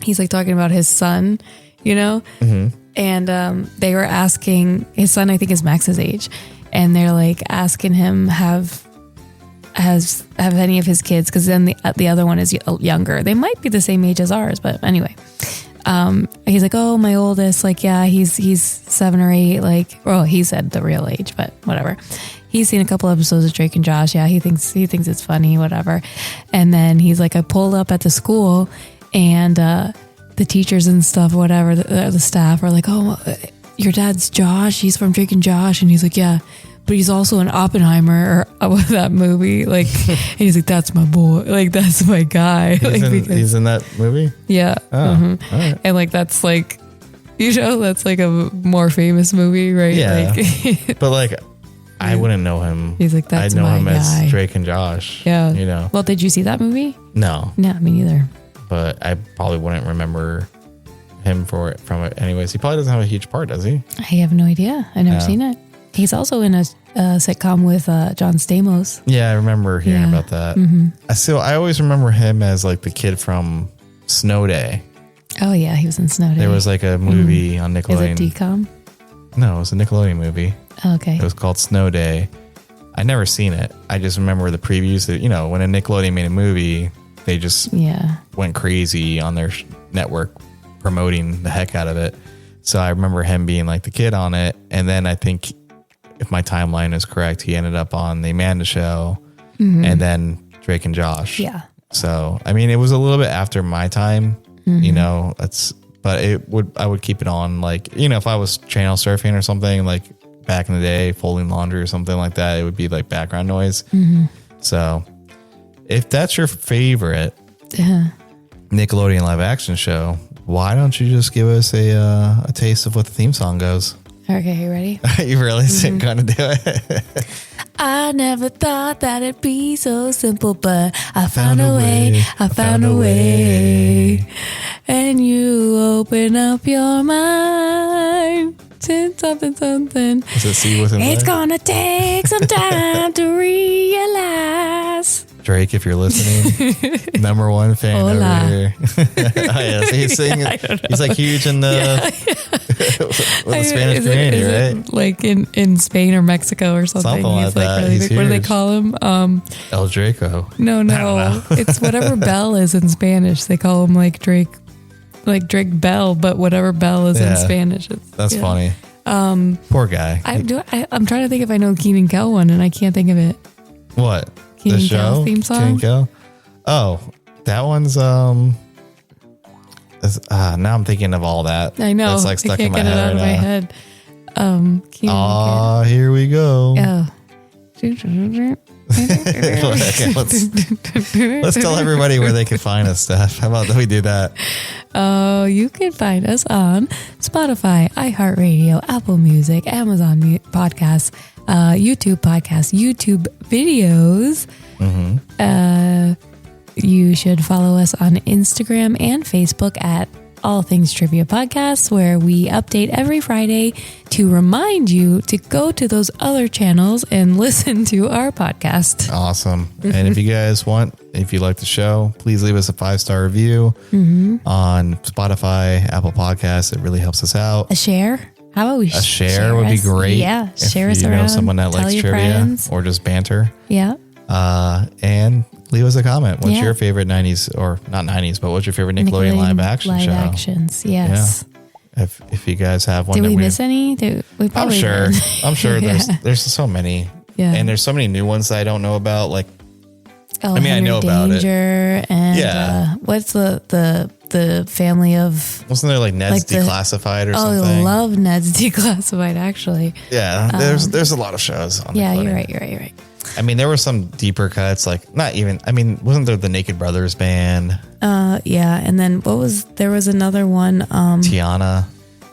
he's like talking about his son, you know? Mm-hmm. And they were asking his son, I think is Max's age, and they're like asking him have any of his kids, because then the other one is younger. They might be the same age as ours, but anyway. He's like, oh, my oldest, like, yeah, he's 7 or 8, like, well, he said the real age, but whatever. He's seen a couple episodes of Drake and Josh. Yeah, he thinks it's funny, whatever. And then he's like, I pulled up at the school, and the teachers and stuff, whatever, the staff are like, oh, your dad's Josh. He's from Drake and Josh. And he's like, yeah, but he's also in Oppenheimer or that movie. Like, and he's like, that's my boy. Like, that's my guy. He's in that movie? Yeah. Oh, all right. And like, that's like, that's like a more famous movie, right? Yeah. Like, But like, I wouldn't know him. He's like, that's I'd know my him guy. as Drake and Josh. Yeah. You know? Well, did you see that movie? No. No, me neither. But I probably wouldn't remember him from it anyways. He probably doesn't have a huge part, does he? I have no idea. I've never seen it. He's also in a sitcom with John Stamos. Yeah, I remember hearing Yeah. about that. Mm-hmm. I always remember him as like the kid from Snow Day. Oh yeah, he was in Snow Day. There was like a movie on Is Nickelodeon. it DCOM? No, it was a Nickelodeon movie. Oh, okay. It was called Snow Day. I never seen it. I just remember the previews that, when a Nickelodeon made a movie, they just Yeah. went crazy on their network promoting the heck out of it. So I remember him being like the kid on it. And then I think, if my timeline is correct, he ended up on the Amanda Show and then Drake and Josh. Yeah. So, I mean, it was a little bit after my time, but I would keep it on like, if I was channel surfing or something like back in the day, folding laundry or something like that, it would be like background noise. So if that's your favorite Nickelodeon live action show, why don't you just give us a taste of what the theme song goes? Okay, you ready? You really gonna do it? I never thought that it'd be so simple, but I found a way. I found a way. And you open up your mind. Something. Is it C with him? It's gonna take some time to realize. Drake, if you're listening, number one fan Hola. over here. Oh, yeah, so he's singing. He's like huge in the, with the Spanish community, right? Like in Spain or Mexico or something. Something like He's that. really He's big. What do they huge. call him? El Draco. No. It's whatever Bell is in Spanish. They call him like Drake Bell, but whatever Bell is in Spanish. That's funny. Poor guy. I'm trying to think if I know Keenan Kel one, and I can't think of it. What? Keenan The Kel show? theme song? Keenan Kel? Oh, that one's now I'm thinking of all that. I know. It's like stuck I in can't my get it head out of my right now. head. Keenan Oh, here we go. Kel. Okay, let's tell everybody where they can find us, Steph. How about we do that? Oh, you can find us on Spotify, iHeartRadio, Apple Music, Amazon Podcasts, YouTube Podcasts, YouTube videos. You should follow us on Instagram and Facebook at All Things Trivia Podcasts, where we update every Friday to remind you to go to those other channels and listen to our podcast. Awesome. And if you guys if you like the show, please leave us a 5-star review on Spotify, Apple Podcasts. It really helps us out. A share? How about we A share would be us? great. Yeah, if share us you around. know someone that Tell likes your trivia friends. or just banter. Yeah. And leave us a comment. What's Yeah. your favorite 90s, or not 90s, but what's your favorite Nickelodeon live action show? Live actions, yes. Yeah. If you guys have one Did that we miss any? We I'm probably sure. did. I'm sure Yeah. there's so many. Yeah. And there's so many new ones that I don't know about. Like, Oh, I mean, I Henry know about it. Danger and Yeah. what's the family of? wasn't there like Ned's Like the- Declassified or Oh, something? I love Ned's Declassified. Actually, Yeah, there's a lot of shows on yeah, Nickelodeon. you're right. I mean, there were some deeper cuts, like not even. I mean, wasn't there the Naked Brothers band? Yeah, and then there was another one. Tiana,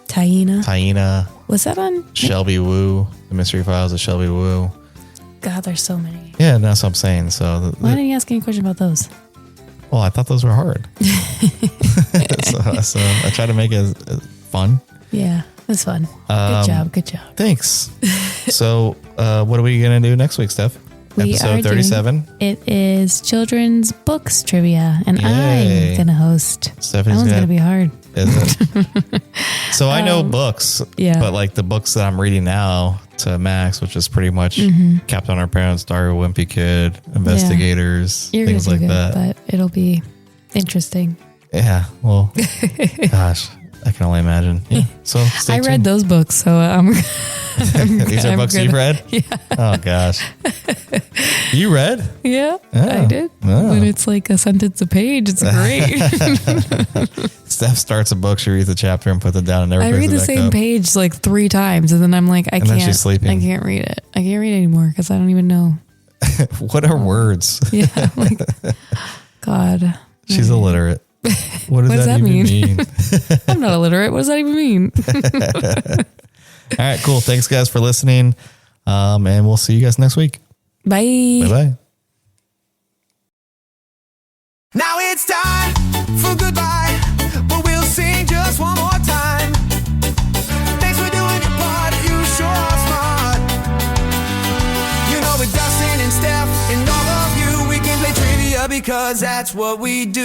Taina. Was that on? Shelby Woo, The Mystery Files of Shelby Woo. God, there's so many. Yeah, that's what I'm saying. So, Why didn't you ask any question about those? well, I thought those were hard. so I try to make it as fun. Yeah, it was fun. Good job. Thanks. So, what are we gonna do next week, Steph? We are Episode 37. It is children's books trivia, and Yay. I'm gonna host. Stephanie's that one's gonna be hard. Is it? So I know books, yeah. but like the books that I'm reading now to Max, which is pretty much Captain Underpants, Dario Wimpy Kid, Investigators, You're things gonna like do that. good, but it'll be interesting. Yeah. Well, gosh, I can only imagine. Yeah. So stay I tuned. read those books, so I'm. These are I'm books gonna- you've read? Yeah. Oh gosh. You read? Yeah, Oh. I did. Oh. When it's like a sentence a page, it's great. Steph starts a book, she reads a chapter and puts it down and never I picks read it the back same up. page like 3 times, and then I'm like, I then can't. she's sleeping. I can't read it. I can't read anymore because I don't even know. What are words? Yeah, I'm like, God. She's illiterate. What does What does that that even mean? mean? I'm not illiterate. What does that even mean? All right, cool. Thanks, guys, for listening. And we'll see you guys next week. Bye. Bye-bye. Now it's time for goodbye, but we'll sing just one more time. Thanks for doing your part, you sure are smart. You know, with Dustin and Steph and all of you, we can play trivia because that's what we do.